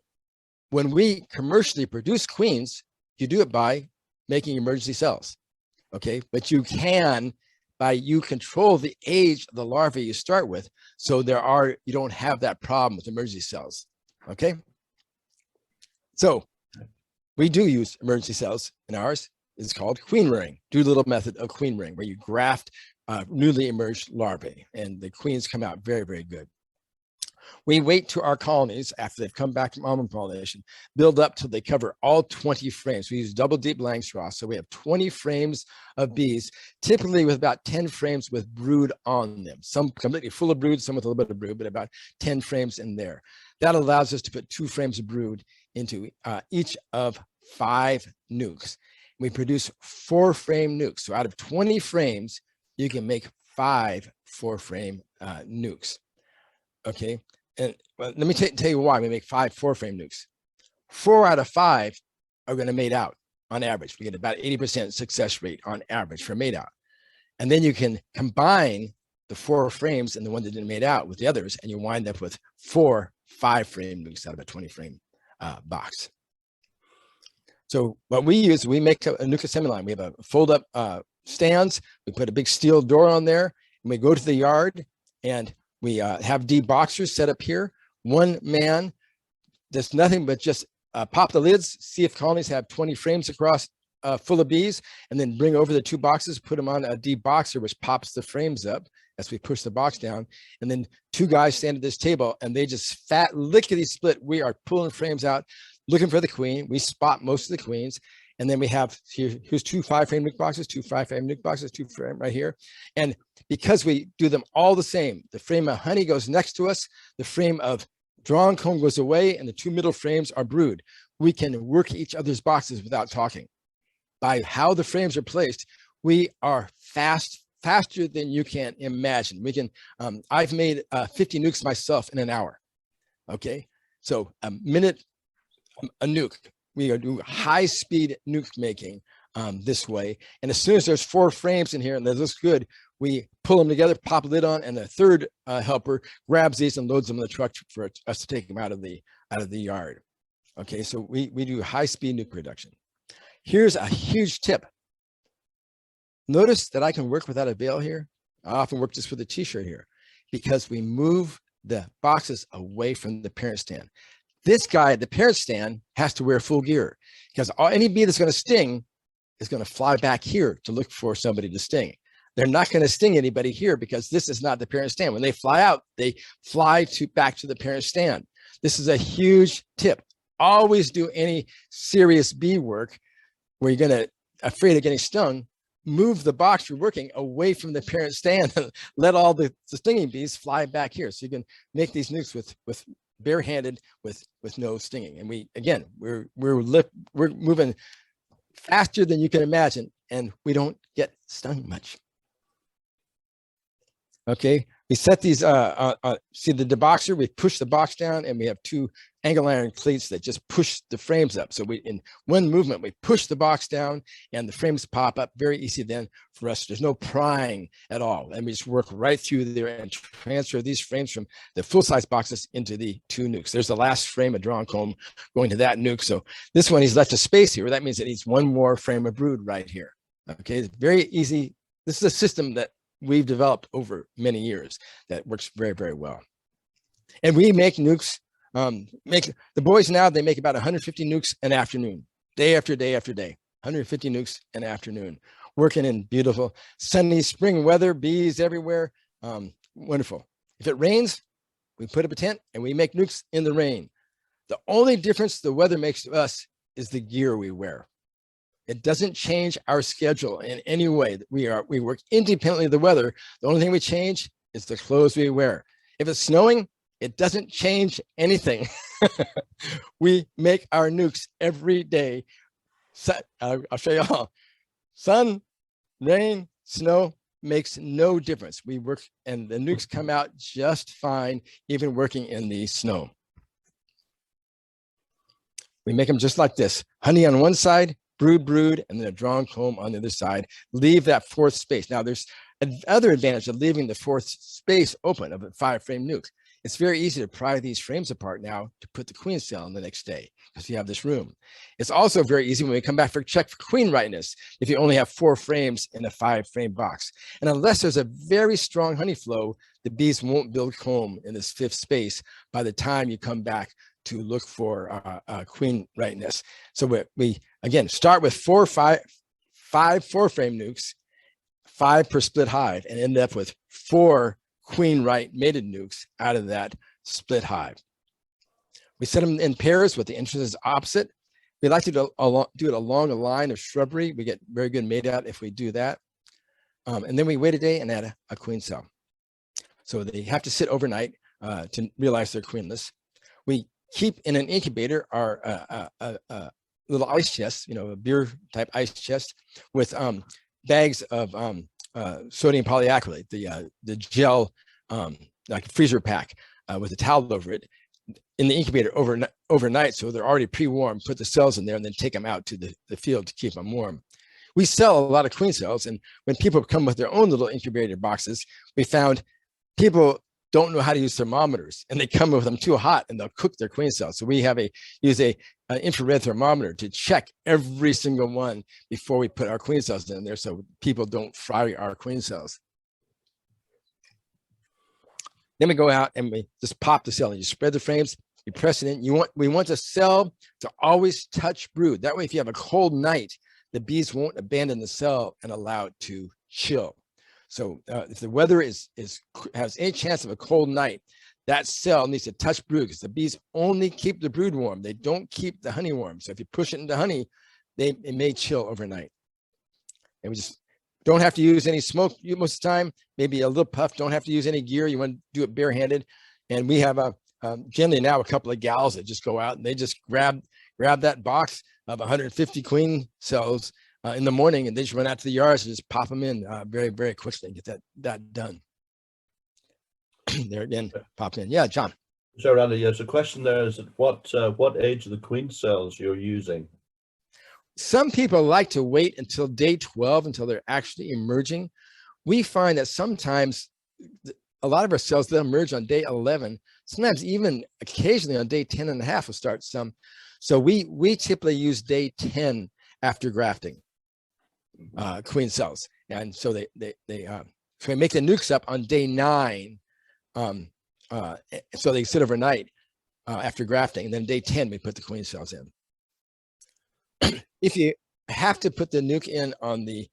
when we commercially produce queens, you do it by making emergency cells. Okay, but you can, you control the age of the larvae you start with, so you don't have that problem with emergency cells. Okay, so we do use emergency cells in ours. It's called queen rearing, Doolittle method of queen rearing, where you graft newly emerged larvae, and the queens come out very, very good. We wait to our colonies after they've come back from almond pollination, build up till they cover all 20 frames. We use double deep Langstroth, so we have 20 frames of bees, typically with about 10 frames with brood on them. Some completely full of brood, some with a little bit of brood, but about 10 frames in there. That allows us to put 2 frames of brood into each of 5 nukes. We produce 4-frame nukes. So out of 20 frames, you can make 5 4-frame nukes. Okay. And let me tell you why we make 5 4-frame nukes. 4 out of 5 are going to mate out on average. We get about 80% success rate on average for mate out. And then you can combine the 4 frames and the one that didn't mate out with the others, and you wind up with 4 5-frame nukes out of a 20-frame box. So what we use, we make a nuke assembly line. We have a fold-up stands. We put a big steel door on there, and we go to the yard, and we have deboxers set up here. One man does nothing but just pop the lids, see if colonies have 20 frames across full of bees, and then bring over the 2 boxes, put them on a deboxer, which pops the frames up as we push the box down. And then 2 guys stand at this table, and they just fat lickety split. We are pulling frames out, looking for the queen. We spot most of the queens. And then we have here's 2 5-frame nuke boxes, 2 5-frame nuke boxes, 2 frame right here. And because we do them all the same, the frame of honey goes next to us, the frame of drawn comb goes away, and the 2 middle frames are brood. We can work each other's boxes without talking. By how the frames are placed, we are faster than you can imagine. We can, I've made 50 nukes myself in an hour. Okay, so a minute, a nuke. We are doing high-speed nuke making this way. And as soon as there's 4 frames in here and that looks good, we pull them together, pop a lid on, and the third helper grabs these and loads them in the truck for us to take them out of the yard. Okay, so we do high-speed nuke production. Here's a huge tip. Notice that I can work without a veil here. I often work just with a t-shirt here because we move the boxes away from the parent stand. This guy at the parent stand has to wear full gear because any bee that's going to sting is going to fly back here to look for somebody to sting. They're not going to sting anybody here because this is not the parent stand. When they fly out, they fly back to the parent stand. This is a huge tip. Always do any serious bee work where you're going to afraid of getting stung. Move the box you're working away from the parent stand and let all the stinging bees fly back here. So you can make these nukes with barehanded with no stinging. And we're moving faster than you can imagine, and we don't get stung much. Okay, we set these, see the deboxer, we push the box down and we have two angle iron cleats that just push the frames up. So in one movement, we push the box down and the frames pop up. Very easy then for us. There's no prying at all. And we just work right through there and transfer these frames from the full-size boxes into the two nukes. There's the last frame, a drawn comb going to that nuke. So this one, he's left a space here. That means it needs one more frame of brood right here. Okay, it's very easy. This is a system that we've developed over many years that works very, very well. And we make nukes, the boys now, they make about 150 nukes an afternoon, day after day after day, 150 nukes an afternoon, working in beautiful sunny spring weather, bees everywhere, wonderful. If it rains, we put up a tent and we make nukes in the rain. The only difference the weather makes to us is the gear we wear. It doesn't change our schedule in any way. We work independently of the weather. The only thing we change is the clothes we wear. If it's snowing, it doesn't change anything. We make our nukes every day. I'll show you all. Sun, rain, snow makes no difference. We work and the nukes come out just fine, even working in the snow. We make them just like this. Honey on one side, brood, and then a drawn comb on the other side. Leave that fourth space. Now there's another advantage of leaving the fourth space open of a 5-frame nuke. It's very easy to pry these frames apart now to put the queen cell in the next day because you have this room. It's also very easy when we come back for check for queen rightness if you only have 4 frames in a 5-frame box. And unless there's a very strong honey flow, the bees won't build comb in this 5th space by the time you come back to look for queen rightness. So we again start with 5 4-frame nukes, 5 per split hive, and end up with 4 queen right mated nukes out of that split hive. We set them in pairs with the entrances opposite. We like to do it along a line of shrubbery. We get very good mate out if we do that. And then we wait a day and add a queen cell. So they have to sit overnight to realize they're queenless. We keep in an incubator our little ice chest, a beer type ice chest with bags of sodium polyacrylate, the gel, like a freezer pack with a towel over it in the incubator overnight. So they're already pre-warmed, put the cells in there and then take them out to the field to keep them warm. We sell a lot of queen cells. And when people come with their own little incubator boxes, we found people don't know how to use thermometers and they come with them too hot and they'll cook their queen cells. So we use an infrared thermometer to check every single one before we put our queen cells in there so people don't fry our queen cells. Then we go out and we just pop the cell and you spread the frames, you press it in. We want the cell to always touch brood. That way, if you have a cold night, the bees won't abandon the cell and allow it to chill. So if the weather has any chance of a cold night, that cell needs to touch brood because the bees only keep the brood warm. They don't keep the honey warm. So if you push it into honey, it may chill overnight. And we just don't have to use any smoke most of the time, maybe a little puff, don't have to use any gear. You want to do it barehanded. And we have generally now a couple of gals that just go out and they just grab that box of 150 queen cells in the morning, and they just run out to the yards and just pop them in very, very quickly and get that done. There again, pop in. Yeah, John. So, Randy, there's a question there. Is what age of the queen cells you're using? Some people like to wait until day 12 until they're actually emerging. We find that sometimes a lot of our cells, they'll emerge on day 11. Sometimes even occasionally on day 10 and a half will start some. So we typically use day 10 after grafting queen cells. And so so we make the nukes up on day 9. So they sit overnight. after grafting. And then day 10, we put the queen cells in. If you have to put the nuke in on the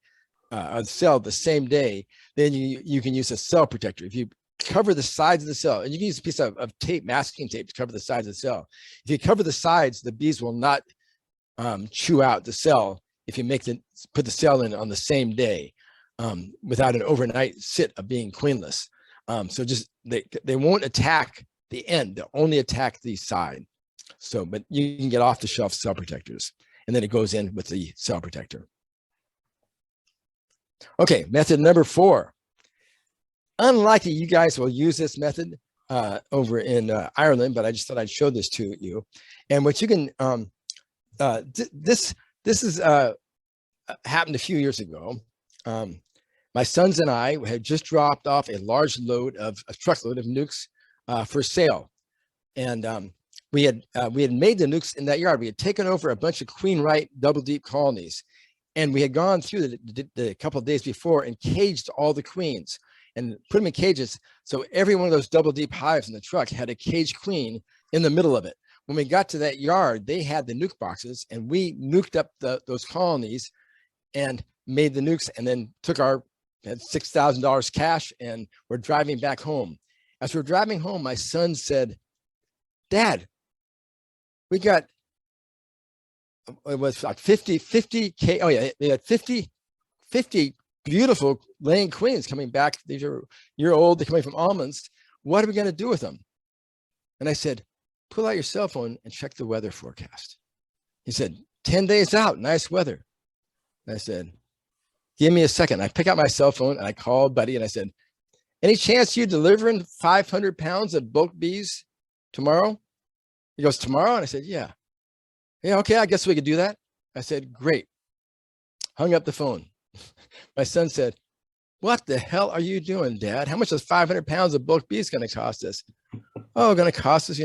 cell the same day, then you can use a cell protector. If you cover the sides of the cell, and you can use a piece of tape, masking tape, to cover the sides of the cell. If you cover the sides, the bees will not chew out the cell if you put the cell in on the same day without an overnight sit of being queenless. So just they won't attack the end; they'll only attack the side. So, but you can get off-the-shelf cell protectors, and then it goes in with the cell protector. Okay, method number 4. Unlikely you guys will use this method over in Ireland, but I just thought I'd show this to you. And what you can, this is happened a few years ago. My sons and I had just dropped off a large truckload of nukes for sale. And we had made the nukes in that yard. We had taken over a bunch of queen right double deep colonies. And we had gone through the couple of days before and caged all the queens and put them in cages. So every one of those double deep hives in the truck had a caged queen in the middle of it. When we got to that yard, they had the nuke boxes, and we nuked up those colonies and made the nukes, and then had $6,000 cash, and we're driving back home. As we're driving home, my son said, "Dad, we got," it was like 50K. Oh yeah, they had 50 beautiful laying queens coming back. These are year old, they're coming from almonds. What are we going to do with them? And I said, pull out your cell phone and check the weather forecast. He said, 10 days out, nice weather. And I said, give me a second. I pick out my cell phone and I called Buddy and I said, any chance you delivering 500 pounds of bulk bees tomorrow? He goes, tomorrow? And I said, yeah. Yeah, okay, I guess we could do that. I said, great. Hung up the phone. My son said, what the hell are you doing, Dad? How much is 500 pounds of bulk bees going to cost us? Oh, going to cost us,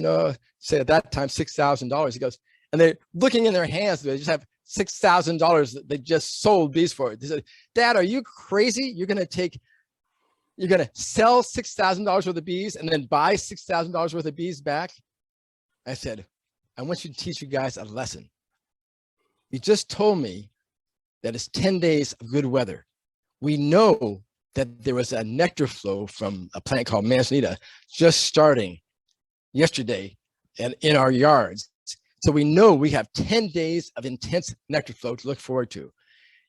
say at that time, $6,000. He goes, and they're looking in their hands. They just have $6,000 that they just sold bees for. They said, Dad, are you crazy? You're going to sell $6,000 worth of bees and then buy $6,000 worth of bees back? I said, I want you to teach you guys a lesson. You just told me that it's 10 days of good weather. We know that there was a nectar flow from a plant called manzanita just starting yesterday and in our yards. So we know we have 10 days of intense nectar flow to look forward to.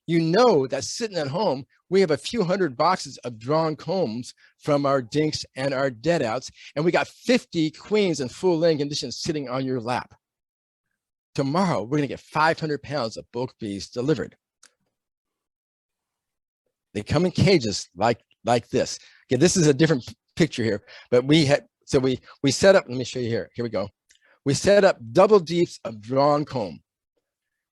You know that sitting at home, we have a few hundred boxes of drawn combs from our dinks and our deadouts, and we got 50 queens in full laying condition sitting on your lap. Tomorrow, we're gonna get 500 pounds of bulk bees delivered. They come in cages like this. Okay, this is a different picture here, but we set up, let me show you here. Here we go. We set up double deeps of drawn comb.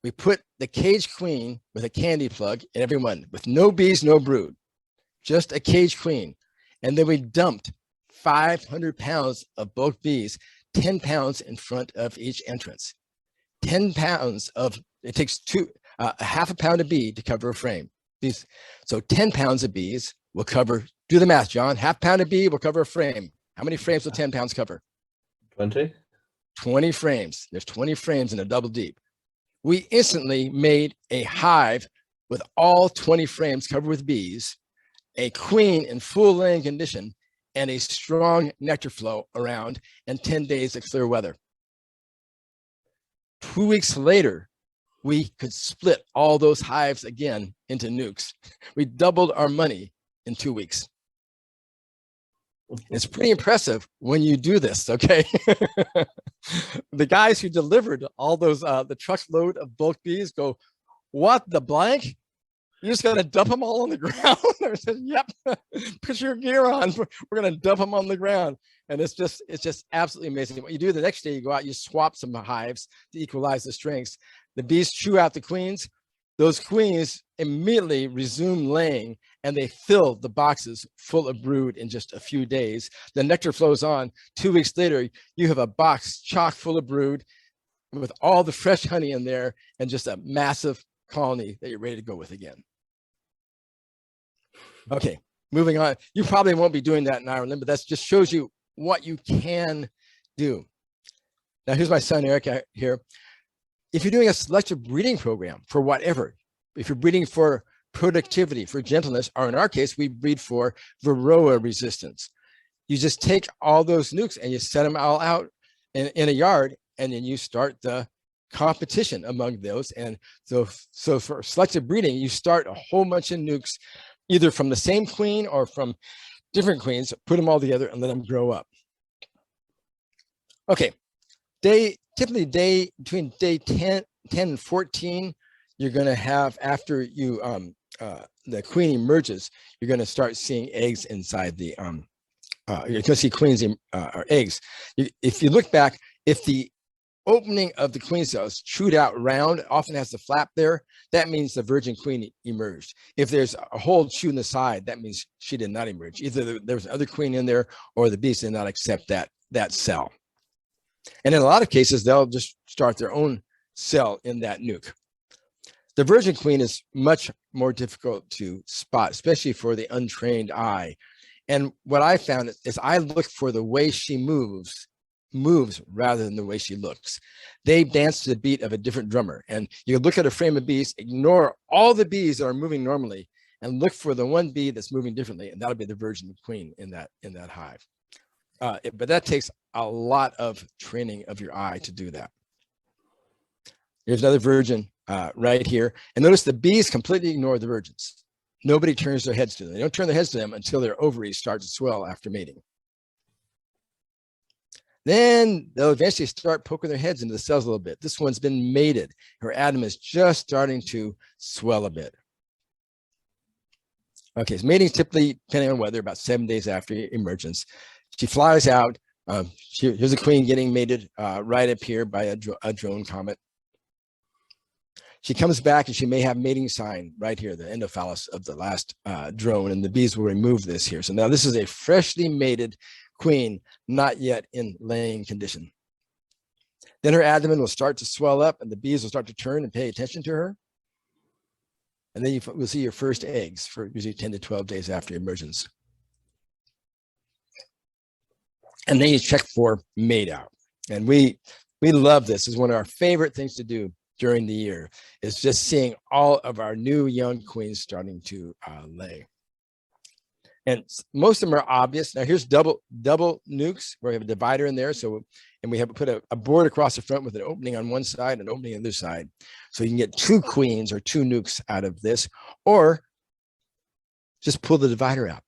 We put the cage queen with a candy plug in every one with no bees, no brood, just a cage queen. And then we dumped 500 pounds of bulk bees, 10 pounds in front of each entrance. 10 pounds it takes a half a pound of bee to cover a frame. So 10 pounds of bees will cover, do the math, John, half pound of bee will cover a frame. How many frames will 10 pounds cover? 20. 20 frames. There's 20 frames in a double deep. We instantly made a hive with all 20 frames covered with bees, a queen in full laying condition, and a strong nectar flow around, and 10 days of clear weather. 2 weeks later, we could split all those hives again into nukes. We doubled our money in 2 weeks. It's pretty impressive when you do this, okay? The guys who delivered all those, the truckload of bulk bees go, what the blank? You're just gonna dump them all on the ground? I said, yep, put your gear on. We're gonna dump them on the ground. And it's just absolutely amazing. What you do the next day, you go out, you swap some hives to equalize the strengths. The bees chew out the queens. Those queens immediately resume laying, and they fill the boxes full of brood in just a few days. The nectar flows on. 2 weeks later, you have a box chock full of brood with all the fresh honey in there and just a massive colony that you're ready to go with again. Okay, moving on. You probably won't be doing that in Ireland, but that just shows you what you can do. Now here's my son Eric here. If you're doing a selective breeding program for whatever, if you're breeding for productivity, for gentleness, or in our case, we breed for varroa resistance. You just take all those nukes and you set them all out in a yard, and then you start the competition among those. And so for selective breeding, you start a whole bunch of nukes, either from the same queen or from different queens, put them all together and let them grow up. Okay, typically between day 10 and 14, you're going to have, after you the queen emerges, you're going to start seeing eggs inside the you're going to see queens or eggs. If you look back, if the opening of the queen cell is chewed out round, often has the flap there, that means the virgin queen emerged. If there's a hole chewed in the side, that means she did not emerge. Either there was another queen in there, or the bees did not accept that cell. And in a lot of cases, they'll just start their own cell in that nuke. The virgin queen is much more difficult to spot, especially for the untrained eye. And what I found is I look for the way she moves rather than the way she looks. They dance to the beat of a different drummer. And you look at a frame of bees, ignore all the bees that are moving normally, and look for the one bee that's moving differently, and that'll be the virgin queen in that hive. But that takes a lot of training of your eye to do that. Here's another virgin right here. And notice the bees completely ignore the virgins. Nobody turns their heads to them. They don't turn their heads to them until their ovaries start to swell after mating. Then they'll eventually start poking their heads into the cells a little bit. This one's been mated. Her abdomen is just starting to swell a bit. Okay, so mating is typically, depending on weather, about 7 days after emergence. She flies out. Here's a queen getting mated right up here by a drone comet. She comes back and she may have mating sign right here, the endophallus of the last drone, and the bees will remove this here. So now this is a freshly mated queen, not yet in laying condition. Then her abdomen will start to swell up and the bees will start to turn and pay attention to her. And then you will see your first eggs for usually 10 to 12 days after emergence. And then you check for mate out. And we love this. It's one of our favorite things to do during the year, is just seeing all of our new young queens starting to lay. And most of them are obvious. Now here's double nukes, where we have a divider in there. So, and we have put a board across the front with an opening on one side and an opening on the other side. So you can get 2 queens or 2 nukes out of this, or just pull the divider out.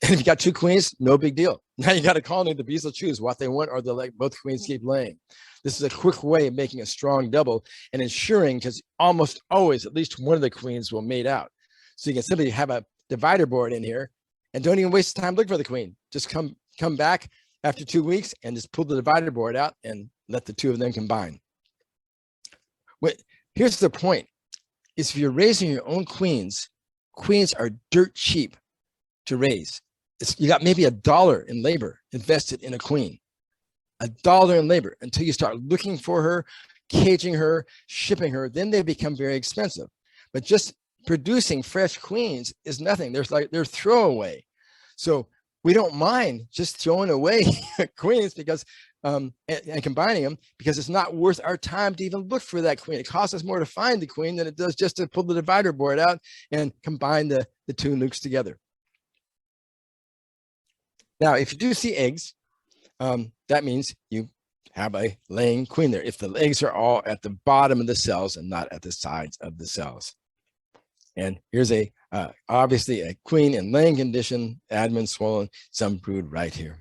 And if you got 2 queens, no big deal. Now you got a colony, the bees will choose what they want, or they'll let both queens keep laying. This is a quick way of making a strong double and ensuring, because almost always at least one of the queens will mate out. So you can simply have a divider board in here and don't even waste time looking for the queen. Just come back after 2 weeks and just pull the divider board out and let the 2 of them combine. Here's the point, is if you're raising your own queens, queens are dirt cheap to raise. You got maybe $1 in labor invested in a queen. $1 in labor until you start looking for her, caging her, shipping her, then they become very expensive. But just producing fresh queens is nothing. They're throwaway. So we don't mind just throwing away queens because and combining them, because it's not worth our time to even look for that queen. It costs us more to find the queen than it does just to pull the divider board out and combine the 2 nukes together. Now, if you do see eggs, that means you have a laying queen there, if the eggs are all at the bottom of the cells and not at the sides of the cells. And here's obviously a queen in laying condition, abdomen swollen, some brood right here.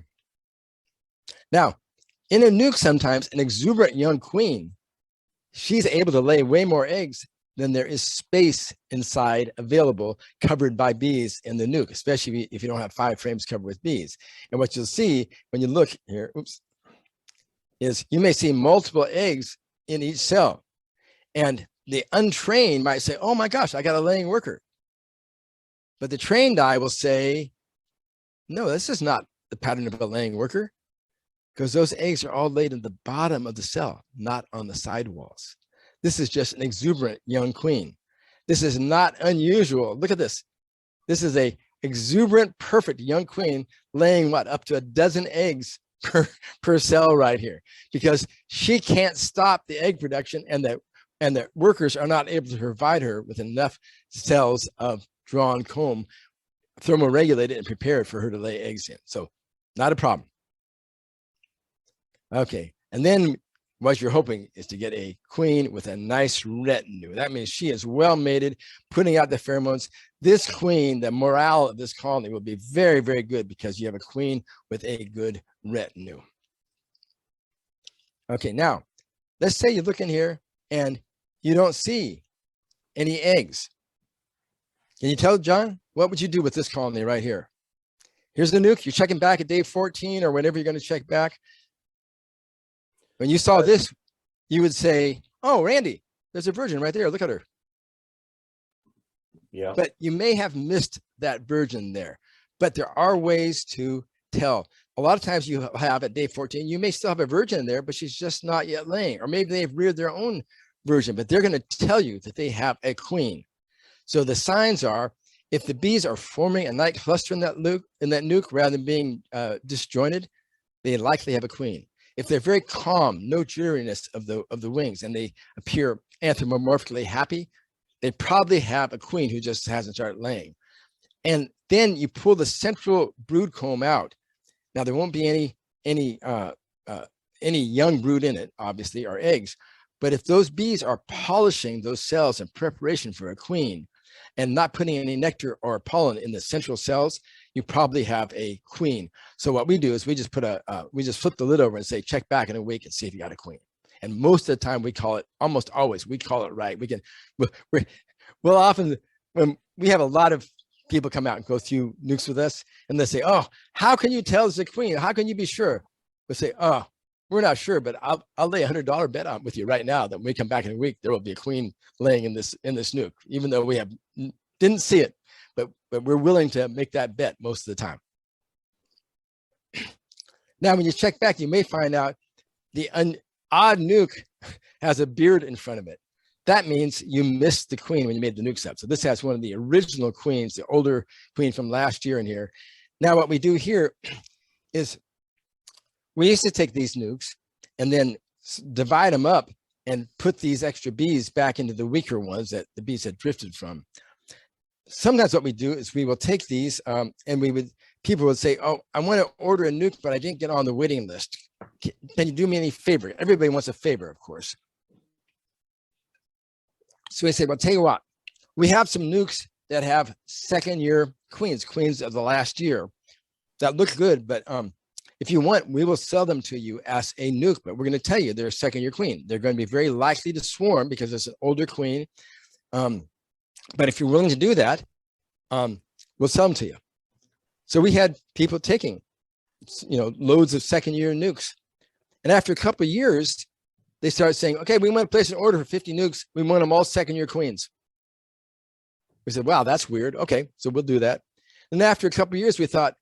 Now, in a nuke, sometimes an exuberant young queen, she's able to lay way more eggs than there is space inside available covered by bees in the nuke, especially if you don't have 5 frames covered with bees. And what you'll see when you look here, is you may see multiple eggs in each cell. And the untrained might say, oh my gosh, I got a laying worker. But the trained eye will say, no, this is not the pattern of a laying worker, because those eggs are all laid in the bottom of the cell, not on the side walls. This is just an exuberant young queen. This is not unusual. Look at this. This is a exuberant, perfect young queen laying up to a dozen eggs per cell right here, because she can't stop the egg production, and the workers are not able to provide her with enough cells of drawn comb, thermoregulated and prepared for her to lay eggs in. So not a problem. Okay, and then what you're hoping is to get a queen with a nice retinue. That means she is well mated, putting out the pheromones. This queen, the morale of this colony will be very, very good because you have a queen with a good retinue. Okay, now let's say you look in here and you don't see any eggs. Can you tell, John, what would you do with this colony right here? Here's the nuke. You're checking back at day 14 or whenever you're going to check back. When you saw this, you would say, oh, Randy, there's a virgin right there. Look at her. Yeah. But you may have missed that virgin there. But there are ways to tell. A lot of times you have at day 14, you may still have a virgin there, but she's just not yet laying. Or maybe they've reared their own virgin, but they're going to tell you that they have a queen. So the signs are, if the bees are forming a night cluster in that nuke rather than being disjointed, they likely have a queen. If they're very calm, no jitteriness of the wings, and they appear anthropomorphically happy, they probably have a queen who just hasn't started laying. And then you pull the central brood comb out. Now there won't be any young brood in it, obviously, or eggs. But if those bees are polishing those cells in preparation for a queen, and not putting any nectar or pollen in the central cells, you probably have a queen. So what we do is we just put we just flip the lid over and say, check back in a week and see if you got a queen. And most of the time we call it, almost always, we call it right. We'll often, when we have a lot of people come out and go through nukes with us, and they say, oh, how can you tell it's a queen? How can you be sure? We'll say, oh, we're not sure, but I'll lay $100 bet on with you right now that when we come back in a week, there will be a queen laying in this nuke, even though we didn't see it, but we're willing to make that bet most of the time. Now, when you check back, you may find out the odd nuke has a beard in front of it. That means you missed the queen when you made the nukes up. So this has one of the original queens, the older queen from last year in here. Now, what we do here is we used to take these nukes and then divide them up and put these extra bees back into the weaker ones that the bees had drifted from. Sometimes what we do is we will take these and people would say, oh, I want to order a nuke, but I didn't get on the waiting list. Can you do me any favor? Everybody wants a favor, of course. So we say, well, tell you what, we have some nukes that have second-year queens of the last year that look good, but if you want, we will sell them to you as a nuke, but we're going to tell you they're a second-year queen. They're going to be very likely to swarm because it's an older queen. But if you're willing to do that, we'll sell them to you. So we had people taking, loads of second-year nukes. And after a couple of years, they started saying, okay, we want to place an order for 50 nukes. We want them all second-year queens. We said, wow, that's weird. Okay, so we'll do that. And after a couple of years, we thought,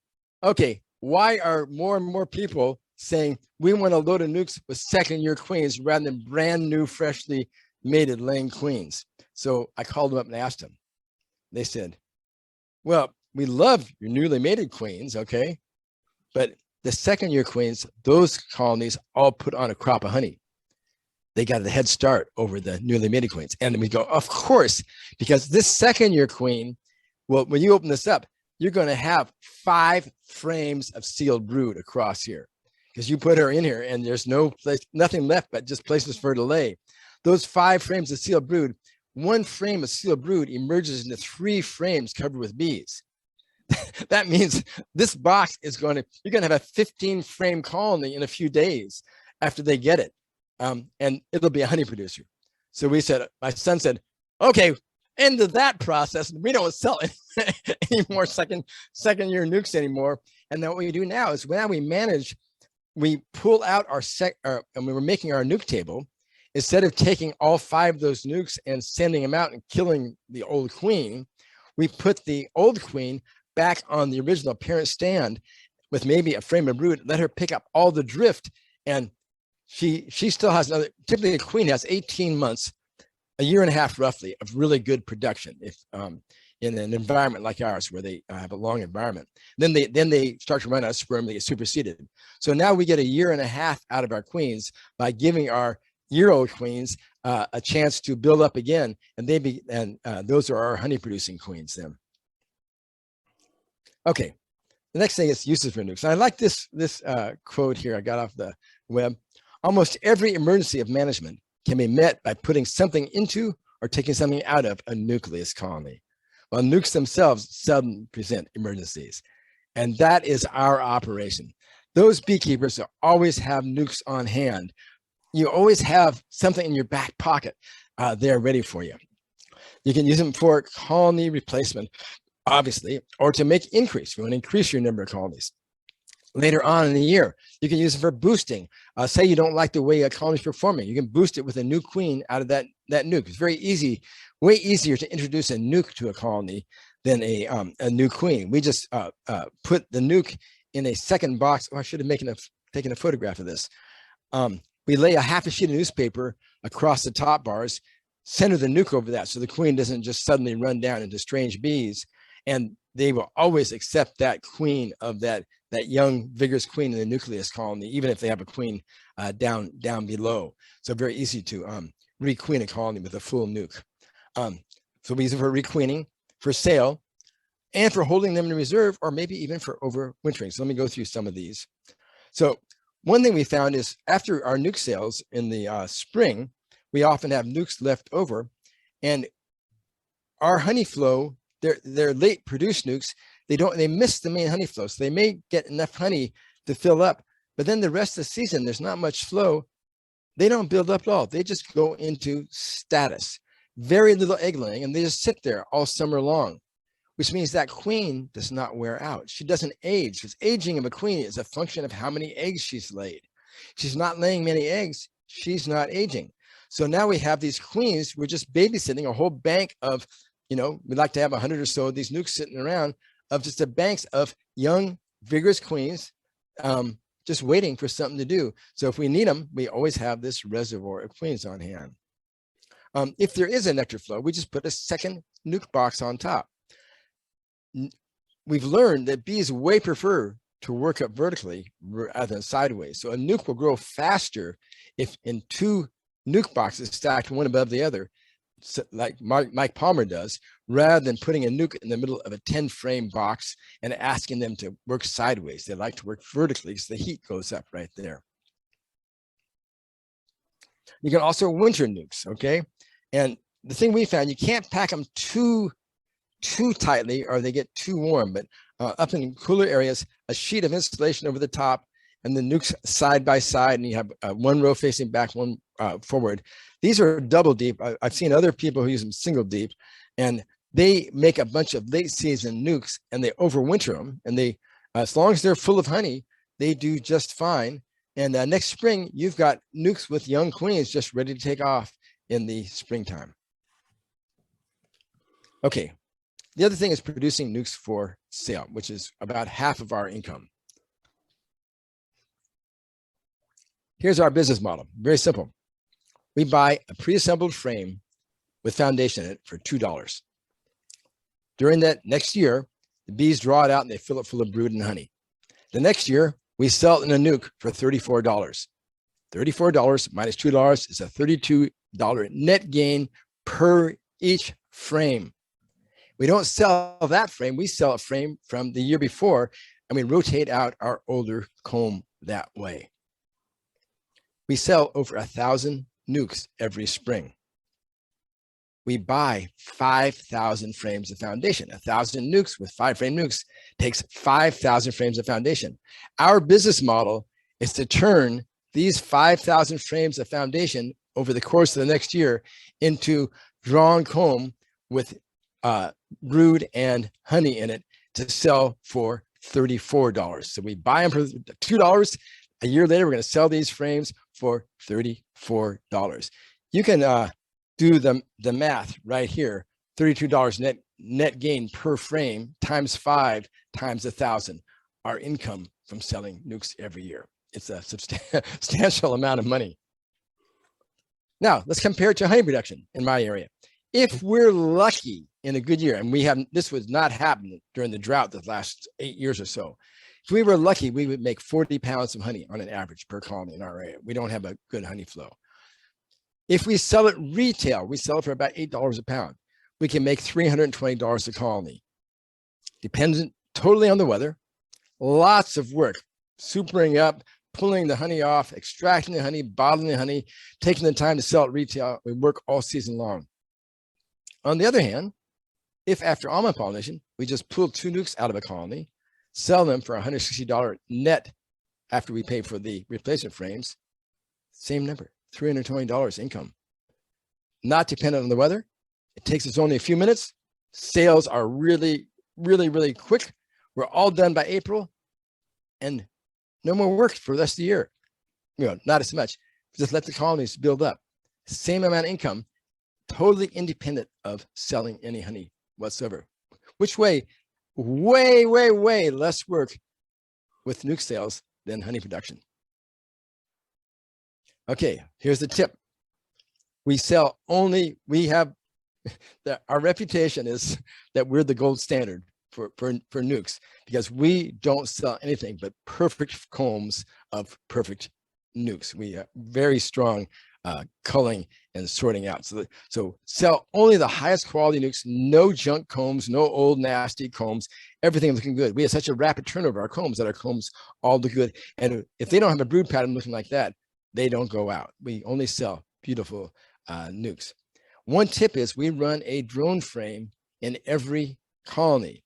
okay, why are more and more people saying we want a load of nukes with second-year queens rather than brand new, freshly mated laying queens? So I called them up and asked them. They said, well, we love your newly mated queens, okay? But the second-year queens, those colonies all put on a crop of honey. They got a head start over the newly mated queens. And then we go, of course, because this second-year queen, well, when you open this up, you're going to have 5 frames of sealed brood across here because you put her in here and there's no place, nothing left but just places for her to lay. Those 5 frames of sealed brood, 1 frame of sealed brood emerges into 3 frames covered with bees. That means this box is you're going to have a 15 frame colony in a few days after they get it. And it'll be a honey producer. So my son said, okay, end of that process. We don't sell any more second-year nukes anymore. And then what we do now is when we pull out and we were making our nuke table, instead of taking all 5 of those nukes and sending them out and killing the old queen, we put the old queen back on the original parent stand with maybe a frame of brood, let her pick up all the drift. And she still has typically a queen has 18 months, a year and a half roughly of really good production. in an environment like ours where they have a long environment. Then they start to run out of sperm, they get superseded. So now we get a year and a half out of our queens by giving our year-old queens a chance to build up again, and those are our honey producing queens then. Okay, the next thing is uses for nukes. And I like this quote here I got off the web. Almost every emergency of management can be met by putting something into or taking something out of a nucleus colony. Well, nukes themselves seldom present emergencies. And that is our operation. Those beekeepers always have nukes on hand. You always have something in your back pocket there ready for you. You can use them for colony replacement, obviously, or to make increase. You want to increase your number of colonies. Later on in the year, you can use it for boosting. Say you don't like the way a colony is performing. You can boost it with a new queen out of that nuke. It's very easy, way easier to introduce a nuke to a colony than a new queen. We just put the nuke in a second box. Oh, I should have taken a photograph of this. We lay a half a sheet of newspaper across the top bars, center the nuke over that so the queen doesn't just suddenly run down into strange bees. And they will always accept that queen of that young, vigorous queen in the nucleus colony, even if they have a queen down below. So very easy to requeen a colony with a full nuke. So we use it for requeening, for sale, and for holding them in reserve, or maybe even for overwintering. So let me go through some of these. So one thing we found is after our nuke sales in the spring, we often have nukes left over, and our honey flow, they're late produced nukes. They miss the main honey flow. So they may get enough honey to fill up, but then the rest of the season, there's not much flow. They don't build up at all. They just go into status, very little egg laying, and they just sit there all summer long, which means that queen does not wear out. She doesn't age, because aging of a queen is a function of how many eggs she's laid. She's not laying many eggs, she's not aging. So now we have these queens, we're just babysitting a whole bank of, we'd like to have 100 or so of these nukes sitting around, of just a banks of young, vigorous queens, just waiting for something to do. So if we need them, we always have this reservoir of queens on hand. If there is a nectar flow, we just put a second nuke box on top. We've learned that bees way prefer to work up vertically rather than sideways. So a nuke will grow faster if in two nuke boxes stacked one above the other, like Mike Palmer does, rather than putting a nuke in the middle of a 10-frame box and asking them to work sideways. They like to work vertically so the heat goes up right there. You can also winter nukes, okay? And the thing we found, you can't pack them too tightly or they get too warm, but up in cooler areas, a sheet of insulation over the top and the nukes side by side, and you have one row facing back, one forward. These are double deep. I've seen other people who use them single deep, and they make a bunch of late season nukes and they overwinter them. And they, as long as they're full of honey, they do just fine. And next spring, you've got nukes with young queens just ready to take off in the springtime. Okay, the other thing is producing nukes for sale, which is about half of our income. Here's our business model, very simple. We buy a pre-assembled frame with foundation in it for $2. During that next year, the bees draw it out and they fill it full of brood and honey. The next year, we sell it in a nuke for $34. $34 minus $2 is a $32 net gain per each frame. We don't sell that frame, we sell a frame from the year before, and we rotate out our older comb that way. We sell over 1,000 nukes every spring. We buy 5,000 frames of foundation. 1,000 nukes with 5-frame nukes takes 5,000 frames of foundation. Our business model is to turn these 5,000 frames of foundation over the course of the next year into drawn comb with brood and honey in it to sell for $34. So we buy them for $2. A year later, we're going to sell these frames for $34. You can do the math right here. $32 net gain per frame times 5 times 1,000. Our income from selling nukes every year. It's a substantial amount of money. Now let's compare it to honey production in my area. If we're lucky, in a good year, and this was not happening during the drought the last 8 years or so. If we were lucky, we would make 40 pounds of honey on an average per colony in our area. We don't have a good honey flow. If we sell it retail, we sell it for about $8 a pound. We can make $320 a colony. Dependent totally on the weather. Lots of work, supering up, pulling the honey off, extracting the honey, bottling the honey, taking the time to sell it retail. We work all season long. On the other hand, if after almond pollination, we just pull 2 nukes out of a colony, sell them for $160 net after we pay for the replacement frames, same number, $320 income. Not dependent on the weather. It takes us only a few minutes. Sales are really, really, really quick. We're all done by April and no more work for the rest of the year. Not as much. Just let the colonies build up. Same amount of income, totally independent of selling any honey whatsoever. Which way? Way, way, way less work with nuke sales than honey production. Okay, here's the tip. We sell only, our reputation is that we're the gold standard for nukes, because we don't sell anything but perfect combs of perfect nukes. We are very strong culling and sorting out. So sell only the highest quality nukes, no junk combs, no old nasty combs, everything looking good. We have such a rapid turnover of our combs that our combs all look good. And if they don't have a brood pattern looking like that, they don't go out. We only sell beautiful nukes. One tip is we run a drone frame in every colony.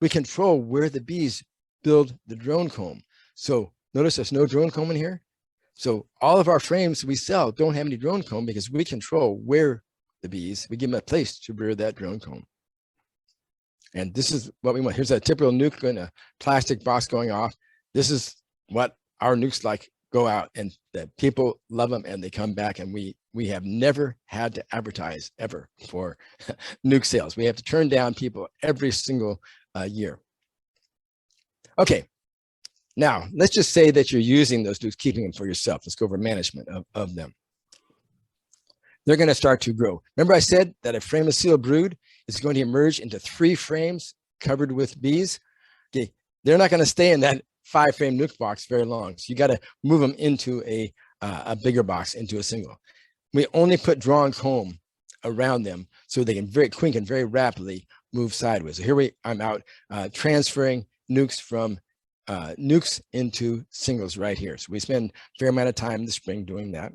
We control where the bees build the drone comb. So notice there's no drone comb in here. So all of our frames we sell don't have any drone comb because we control where the bees, we give them a place to rear that drone comb. And this is what we want. Here's a typical nuke in a plastic box going off. This is what our nukes like go out, and the people love them and they come back, and we have never had to advertise ever for nuke sales. We have to turn down people every single year. Okay. Now, let's just say that you're using those nukes, keeping them for yourself. Let's go over management of them. They're going to start to grow. Remember I said that a frameless seal brood is going to emerge into 3 frames covered with bees? Okay, they're not going to stay in that 5-frame nuke box very long. So you got to move them into a bigger box, into a single. We only put drawn comb around them so they can very rapidly move sideways. So here I'm out transferring nukes from nukes into singles right here. So we spend a fair amount of time in the spring doing that.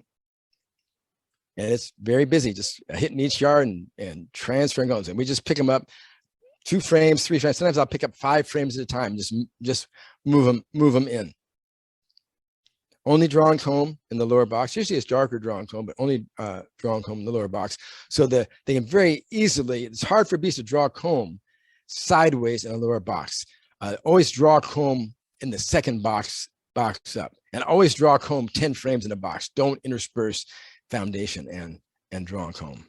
And it's very busy, just hitting each yard and transferring combs. And we just pick them up 2 frames, 3 frames. Sometimes I'll pick up 5 frames at a time, just move them in. Only drawn comb in the lower box. Usually it's darker drawn comb, but only drawn comb in the lower box. So that they can very easily, it's hard for bees to draw comb sideways in a lower box. Always draw comb in the second box up, and always draw comb 10 frames in a box. Don't intersperse foundation and drawn comb.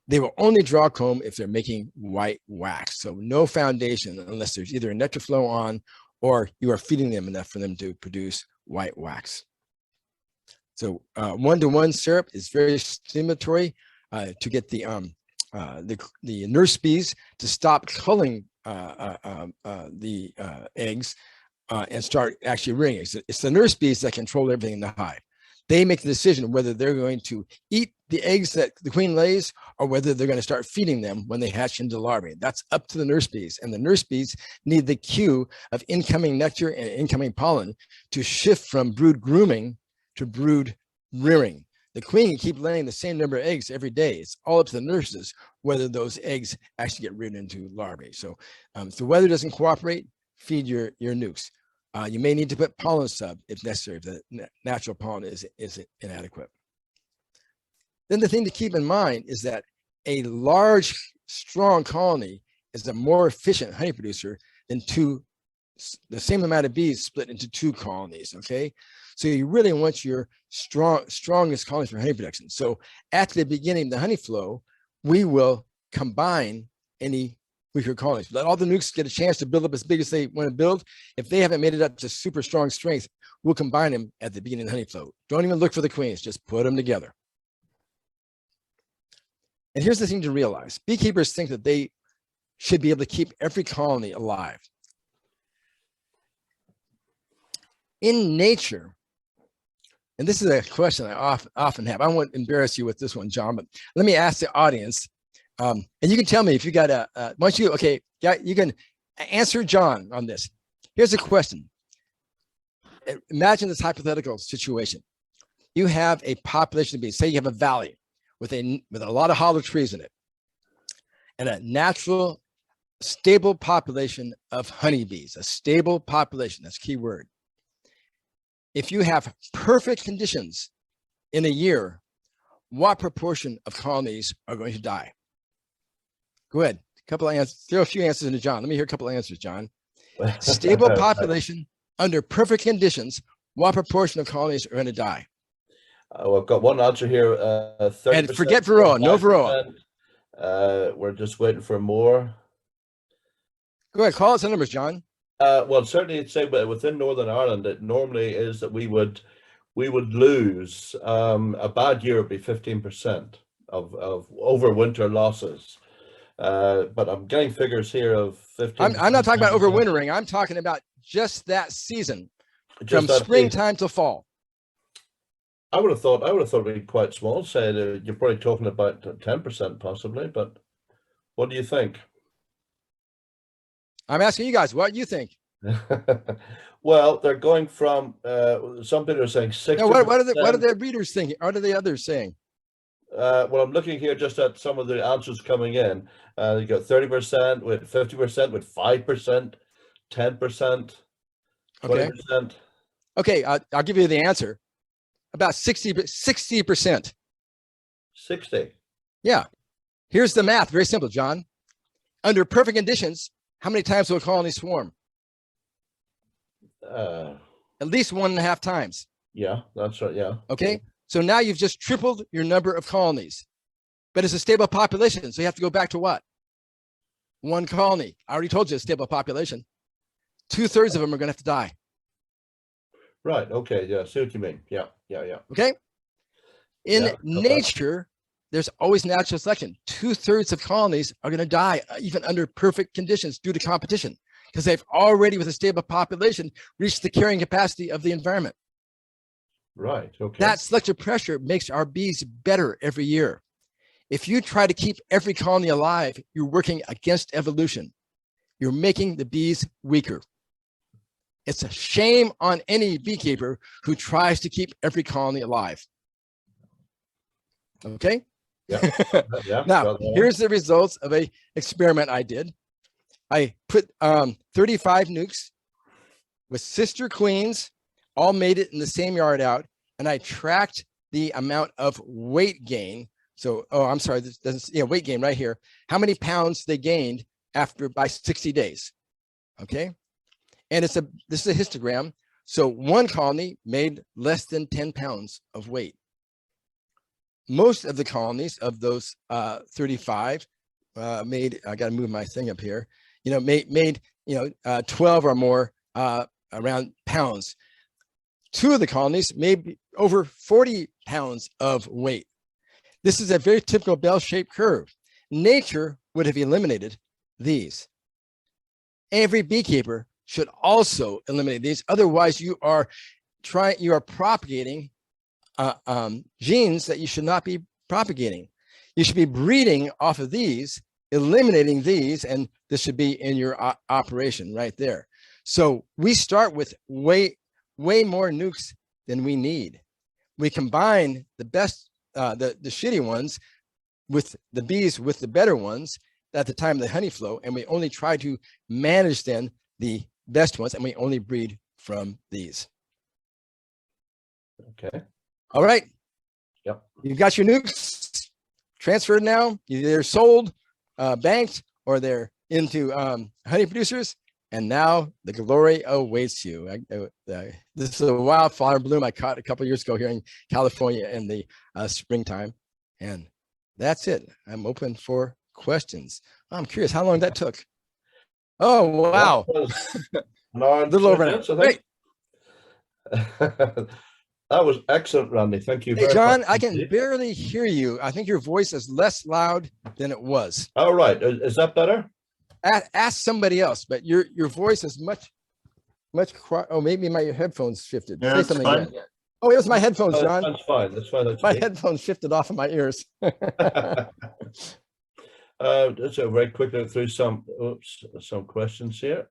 They will only draw comb if they're making white wax. So no foundation unless there's either a nectar flow on or you are feeding them enough for them to produce white wax. So 1-to-1 syrup is very stimulatory to get the nurse bees to stop culling the eggs and start actually rearing eggs. It's the nurse bees that control everything in the hive. They make the decision whether they're going to eat the eggs that the queen lays or whether they're going to start feeding them when they hatch into larvae. That's up to the nurse bees. And the nurse bees need the cue of incoming nectar and incoming pollen to shift from brood grooming to brood rearing. The queen can keep laying the same number of eggs every day. It's all up to the nurses whether those eggs actually get reared into larvae. So if the weather doesn't cooperate, feed your nukes. You may need to put pollen sub if necessary, if the natural pollen is inadequate. Then the thing to keep in mind is that a large, strong colony is a more efficient honey producer than the same amount of bees split into 2 colonies, okay? So you really want your strongest colonies for honey production. So at the beginning of the honey flow, we will combine any weaker colonies. Let all the nukes get a chance to build up as big as they want to build. If they haven't made it up to super strong strength, we'll combine them at the beginning of the honey flow. Don't even look for the queens, just put them together. And here's the thing to realize. Beekeepers think that they should be able to keep every colony alive. In nature, and this is a question I often have. I won't embarrass you with this one, John, but let me ask the audience. And you can tell me if you got you can answer John on this. Here's a question. Imagine this hypothetical situation. You have a population of bees. Say you have a valley with a lot of hollow trees in it, and a natural, stable population of honeybees. A stable population. That's key word. If you have perfect conditions in a year, what proportion of colonies are going to die? Go ahead. A couple of answers. Throw a few answers into John. Let me hear a couple of answers, John. Stable population under perfect conditions, what proportion of colonies are going to die? I've got one answer here. 30%. And forget varroa. No varroa. We're just waiting for more. Go ahead. Call us the numbers, John. Well, certainly, I'd say within Northern Ireland, it normally is that we would lose a bad year would be 15% of overwinter losses. But I'm getting figures here of 15. I'm not talking about overwintering. I'm talking about just that season, from springtime to fall. I would have thought it'd be quite small. Say you're probably talking about 10% possibly. But what do you think? I'm asking you guys, what do you think? Well, they're going from some people are saying 60%. No, what are the readers thinking? What are the others saying? Well, I'm looking here just at some of the answers coming in. You got 30%, with 50%, with 5%, 10%, 20%. Okay, I'll give you the answer. About 60%. 60. Yeah. Here's the math. Very simple, John. Under perfect conditions, how many times will a colony swarm? At least 1.5 times. Yeah, that's right. Yeah. Okay. So now you've just tripled your number of colonies, but it's a stable population. So you have to go back to what? 1 colony. I already told you a stable population. 2/3 of them are going to have to die. Right. Okay. Yeah. See what you mean. Yeah. Okay. In nature, there's always natural selection. 2/3 of colonies are going to die, even under perfect conditions due to competition, because they've already, with a stable population, reached the carrying capacity of the environment. Right. Okay. That selective pressure makes our bees better every year. If you try to keep every colony alive, you're working against evolution. You're making the bees weaker. It's a shame on any beekeeper who tries to keep every colony alive. Okay? Yeah. Now, here's the results of an experiment I did. I put 35 nukes with sister queens, all made it in the same yard out, and I tracked the amount of weight gain. So, I'm sorry, weight gain right here. How many pounds they gained by 60 days. Okay. And this is a histogram. So 1 colony made less than 10 pounds of weight. Most of the colonies of those 35 made, I got to move my thing up here, made 12 or more around pounds. 2 of the colonies made over 40 pounds of weight. This is a very typical bell-shaped curve. Nature would have eliminated these. Every beekeeper should also eliminate these. Otherwise, you are propagating genes that you should not be propagating. You should be breeding off of these, eliminating these, and this should be in your operation right there. So we start with way more nukes than we need. We combine the best, the shitty ones with the bees with the better ones at the time of the honey flow, and we only try to manage then the best ones, and we only breed from these. Okay. All right. Yep. You've got your nukes transferred now. They're sold, banked, or they're into honey producers. And now the glory awaits you. This is a wildflower bloom I caught a couple of years ago here in California in the springtime. And that's it. I'm open for questions. I'm curious how long that took. Oh, wow. A little over an hour. Great. That was excellent, Randy. Thank you Hey, very John, much. I can indeed. barely hear you. I think your voice is less loud than it was. All right. Is that better? Ask somebody else, but your voice is much. Oh, maybe my headphones shifted. Yeah, Say it's something fine. again. Oh, it was my headphones, John. That's fine. That's fine. That's My me. headphones shifted off of my ears. So very quickly through some questions here.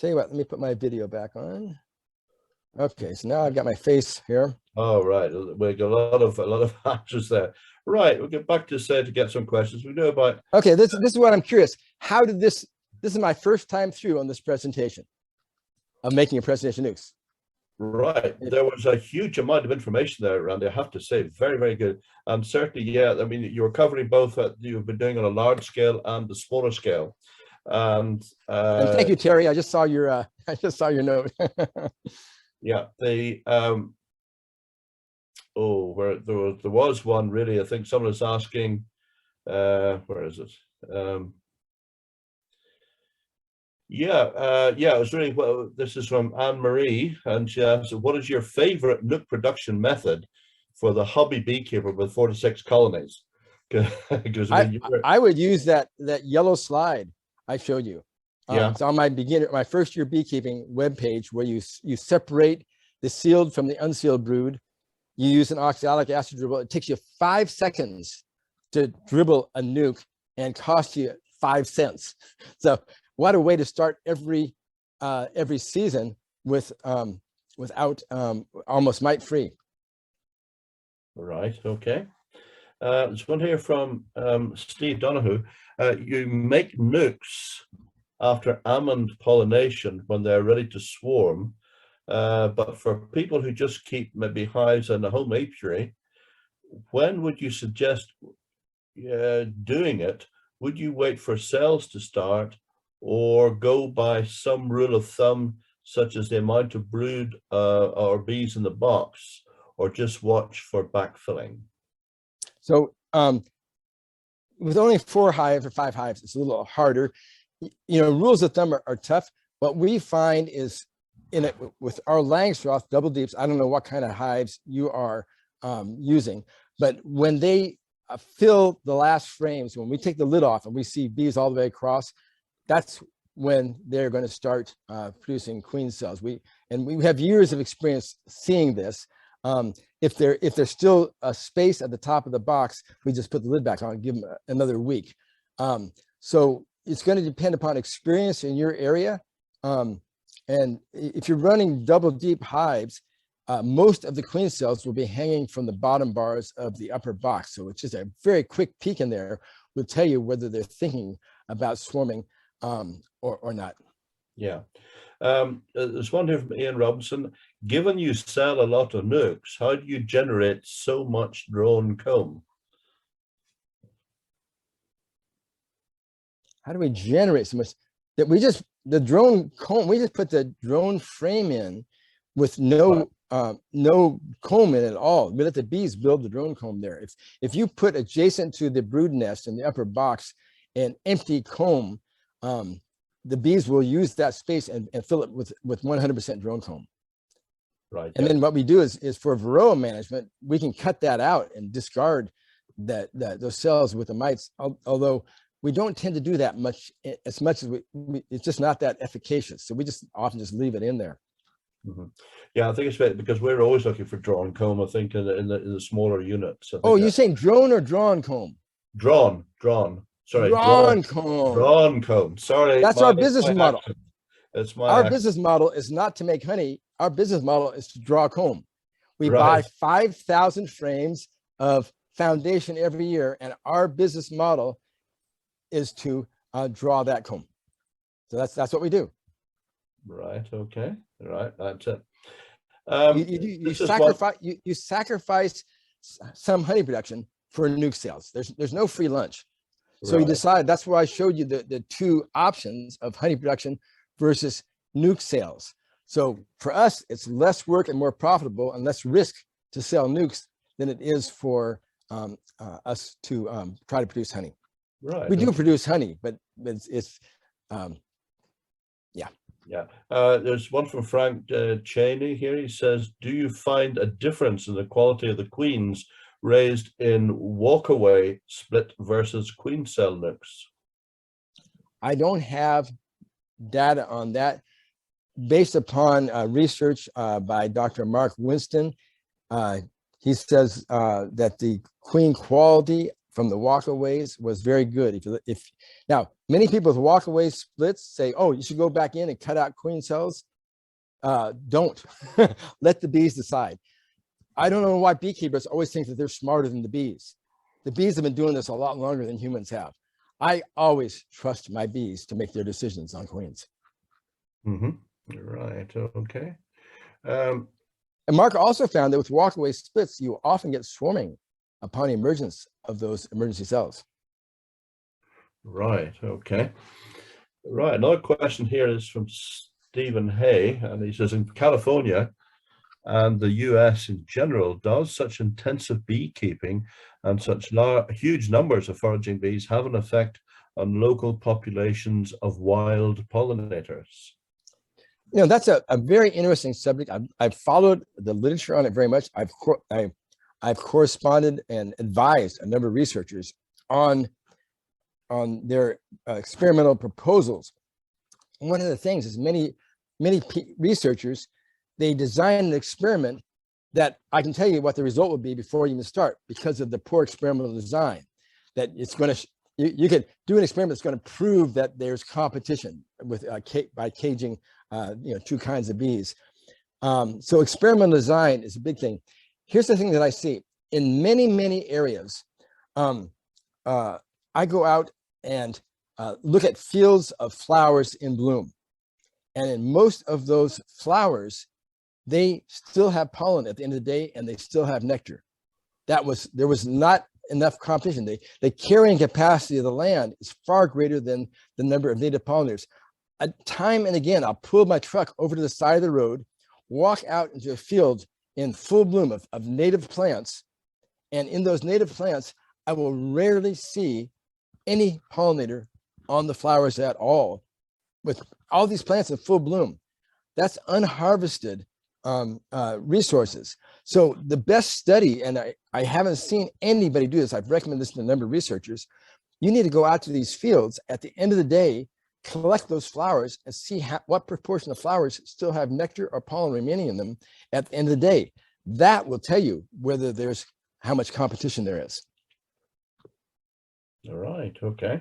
Tell you what, let me put my video back on. Okay, so now I've got my face here. All right, we got a lot of answers there. Right, we'll get back to get some questions. We know about. Okay, this is what I'm curious. How did this is my first time through on this presentation of making a presentation nukes. Right, there was a huge amount of information there, Randy. I have to say, very, very good. And certainly, yeah, I mean, you were covering both. You've been doing on a large scale and the smaller scale. And thank you, Terry. I just saw your note. yeah, the where there was one really. I think someone was asking, where is it? Yeah, it was really well. This is from Anne Marie, and she asked, "What is your favorite Nook production method for the hobby beekeeper with 4 to 6 colonies?" Because I would use that yellow slide I showed you. Yeah. It's on my first year beekeeping webpage, where you separate the sealed from the unsealed brood. You use an oxalic acid dribble. It takes you 5 seconds to dribble a nuke and cost you 5 cents. So what a way to start every season with without almost mite free. Right. Okay. There's one here from Steve Donahue. You make nukes after almond pollination when they're ready to swarm, but for people who just keep maybe hives in a home apiary, when would you suggest doing it? Would you wait for cells to start, or go by some rule of thumb, such as the amount of brood or bees in the box, or just watch for backfilling? So with only 4 hives or 5 hives, it's a little harder. You know, rules of thumb are tough. What we find is with our Langstroth double deeps, I don't know what kind of hives you are using, but when they fill the last frames, when we take the lid off and we see bees all the way across, that's when they're going to start producing queen cells. We have years of experience seeing this. If there's still a space at the top of the box, we just put the lid back on and give them another week. So it's going to depend upon experience in your area. And if you're running double deep hives, most of the queen cells will be hanging from the bottom bars of the upper box. So it's just a very quick peek in there will tell you whether they're thinking about swarming or not. Yeah. There's one here from Ian Robinson. Given you sell a lot of Nooks, how do you generate so much drone comb? How do we generate so much? That we just the drone comb. We just put the drone frame in with no comb in it at all. We let the bees build the drone comb there. If you put adjacent to the brood nest in the upper box an empty comb, the bees will use that space and fill it with 100% drone comb. Right. And then what we do is for varroa management, we can cut that out and discard those cells with the mites. Although we don't tend to do that much, as much as it's just not that efficacious. So we just often just leave it in there. Mm-hmm. Yeah, I think it's because we're always looking for drawn comb. I think in the smaller units. Oh, you're saying drone or drawn comb? Drawn. Sorry, drawn comb. Drawn comb. Sorry, that's our business model. It's my our business model is not to make honey. Our business model is to draw comb. We buy 5,000 frames of foundation every year, and our business model is to draw that comb. So that's what we do. Right. Okay. Right. That's it. You sacrifice some honey production for nuke sales. There's no free lunch. So you decide. That's why I showed you the 2 options of honey production versus nuke sales. So for us, it's less work and more profitable and less risk to sell nukes than it is for us to try to produce honey. Right. We do produce honey, but it's yeah. Yeah. There's one from Frank Cheney here. He says, do you find a difference in the quality of the queens raised in walkaway split versus queen cell nooks? I don't have data on that. Based upon research by Dr. Mark Winston, he says that the queen quality from the walkaways was very good. Now, many people with walkaway splits say, oh, you should go back in and cut out queen cells. Don't. Let the bees decide. I don't know why beekeepers always think that they're smarter than the bees. The bees have been doing this a lot longer than humans have. I always trust my bees to make their decisions on queens. Mm-hmm. Right. Okay. And Mark also found that with walkaway splits, you often get swarming upon emergence of those emergency cells. Right. Okay. Right. Another question here is from Stephen Hay, and he says, in California and the US in general, does such intensive beekeeping and such huge numbers of foraging bees have an effect on local populations of wild pollinators? You know, that's a very interesting subject. I've followed the literature on it very much. I've corresponded and advised a number of researchers on their experimental proposals. And one of the things is many researchers, they design an experiment that I can tell you what the result would be before you even start because of the poor experimental design. That it's going to, you could do an experiment that's going to prove that there's competition with by caging two kinds of bees. So experimental design is a big thing. Here's the thing that I see in many areas. I go out and look at fields of flowers in bloom. And in most of those flowers, they still have pollen at the end of the day, and they still have nectar. There was not enough competition. The carrying capacity of the land is far greater than the number of native pollinators. Time and again, I'll pull my truck over to the side of the road, walk out into a field in full bloom of native plants. And in those native plants, I will rarely see any pollinator on the flowers at all. With all these plants in full bloom, that's unharvested resources. So the best study, and I haven't seen anybody do this, I've recommended this to a number of researchers, you need to go out to these fields at the end of the day, collect those flowers and see what proportion of flowers still have nectar or pollen remaining in them at the end of the day. That will tell you whether there's how much competition there is. All right. Okay.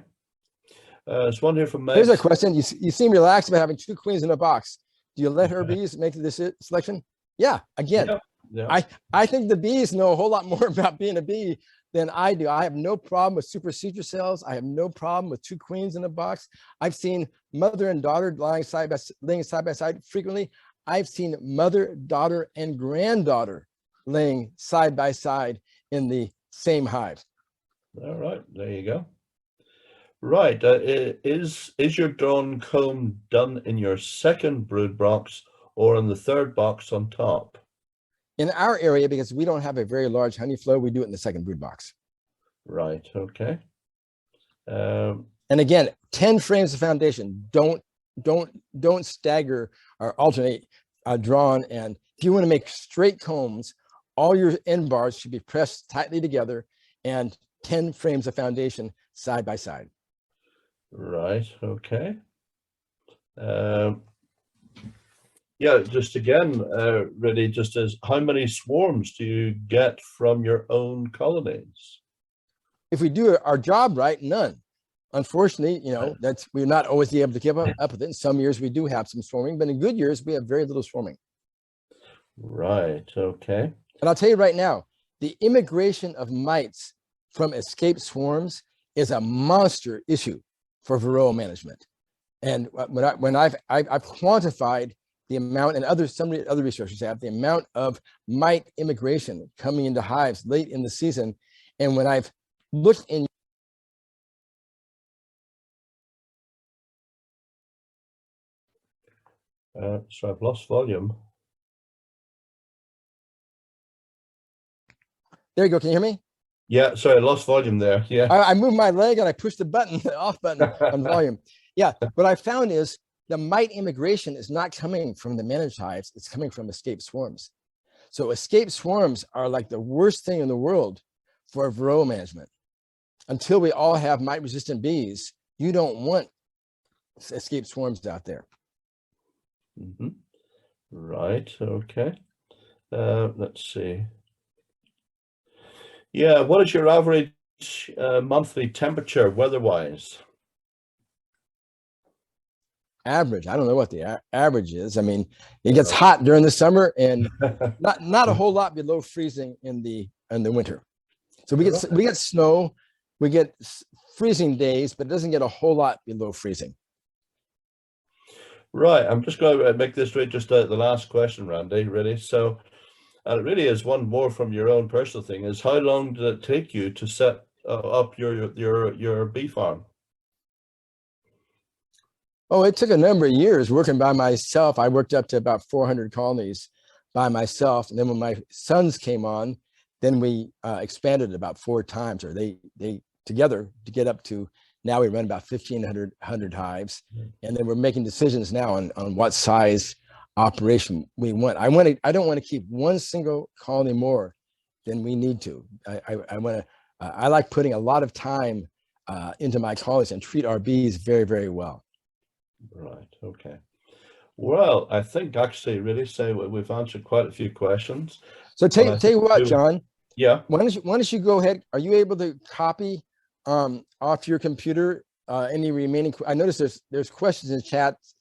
There's one here from Meg. Here's a question. You seem relaxed about having two queens in a box. Do you let her bees make this selection? Yeah, again, Yeah. I think the bees know a whole lot more about being a bee than I do. I have no problem with supersedure cells. I have no problem with two queens in a box. I've seen mother and daughter laying side by side frequently. I've seen mother, daughter, and granddaughter laying side by side in the same hive. All right, there you go. Right, is your drone comb done in your second brood box or in the third box on top? In our area, because we don't have a very large honey flow, we do it in the second brood box. Right, okay. And again, 10 frames of foundation. Don't stagger or alternate drawn. And if you want to make straight combs, all your end bars should be pressed tightly together and 10 frames of foundation side by side. Right, okay. Yeah, just again, really just as how many swarms do you get from your own colonies? If we do our job right, none. Unfortunately, we're not always able to keep up with it. In some years we do have some swarming, but in good years we have very little swarming. Right, okay. And I'll tell you right now, the immigration of mites from escaped swarms is a monster issue for varroa management. And when I've quantified the amount, and some other researchers have, the amount of mite immigration coming into hives late in the season. And when I've looked in so I've lost volume. There you go. Can you hear me? Yeah, sorry, I lost volume there. Yeah. I moved my leg and I pushed the button, the off button on volume. Yeah, what I found is the mite immigration is not coming from the managed hives, it's coming from escaped swarms. So escaped swarms are like the worst thing in the world for varroa management. Until we all have mite resistant bees, you don't want escaped swarms out there. Mm-hmm. Right, okay. Let's see. Yeah, what is your average monthly temperature weather-wise? Average, I don't know what the average is. I mean, it gets hot during the summer and not a whole lot below freezing in the winter. So we get snow, we get freezing days, but it doesn't get a whole lot below freezing. Right, I'm just going to make this just the last question, Randy, really. So, and it really is one more from your own personal thing, is how long did it take you to set up your bee farm? Oh, it took a number of years working by myself. I worked up to about 400 colonies by myself. And then when my sons came on, then we expanded about 4 times, or they together to get up to, now we run about 1,500 hives. And then we're making decisions now on what size operation we want. I don't want to keep one single colony more than we need to. I like putting a lot of time into my colonies and treat our bees very, very well. Right, okay. Well, I think actually really say we've answered quite a few questions. So tell you what, John. Yeah. Why don't you go ahead? Are you able to copy off your computer any remaining? I noticed there's questions in chats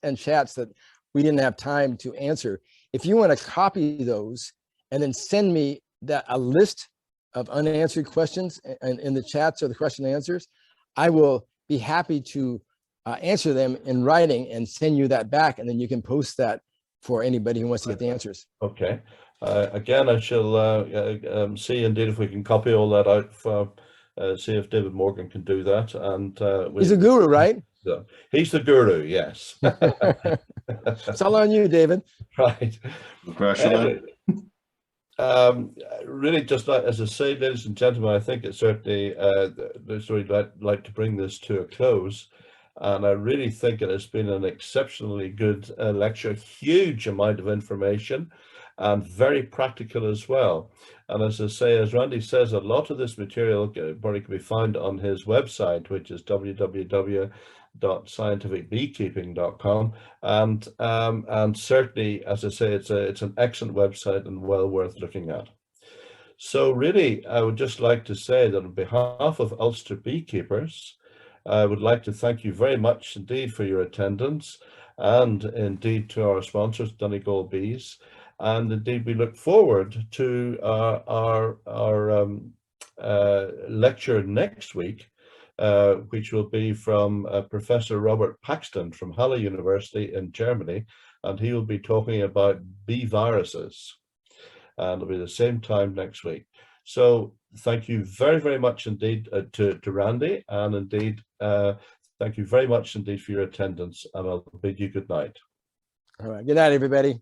that we didn't have time to answer. If you want to copy those and then send me a list of unanswered questions in the chats or the question and answers, I will be happy to answer them in writing and send you that back, and then you can post that for anybody who wants to get the answers. Okay. Again, I shall see indeed if we can copy all that out for see if David Morgan can do that. And he's a guru, right? He's the guru, yes. It's all on you, David. Right. Anyway, really, just as I say, ladies and gentlemen, I think it's certainly like to bring this to a close. And I really think it has been an exceptionally good lecture, huge amount of information and very practical as well. And as I say, as Randy says, a lot of this material probably can be found on his website, which is www.scientificbeekeeping.com. And certainly, as I say, it's an excellent website and well worth looking at. So really, I would just like to say that on behalf of Ulster Beekeepers, I would like to thank you very much indeed for your attendance, and indeed to our sponsors, Donegal Bees. And indeed, we look forward to our lecture next week, which will be from Professor Robert Paxton from Halle University in Germany, and he will be talking about bee viruses. And it'll be the same time next week. So thank you very, very much indeed to Randy, and indeed thank you very much indeed for your attendance, and I'll bid you good night. All right, good night, everybody.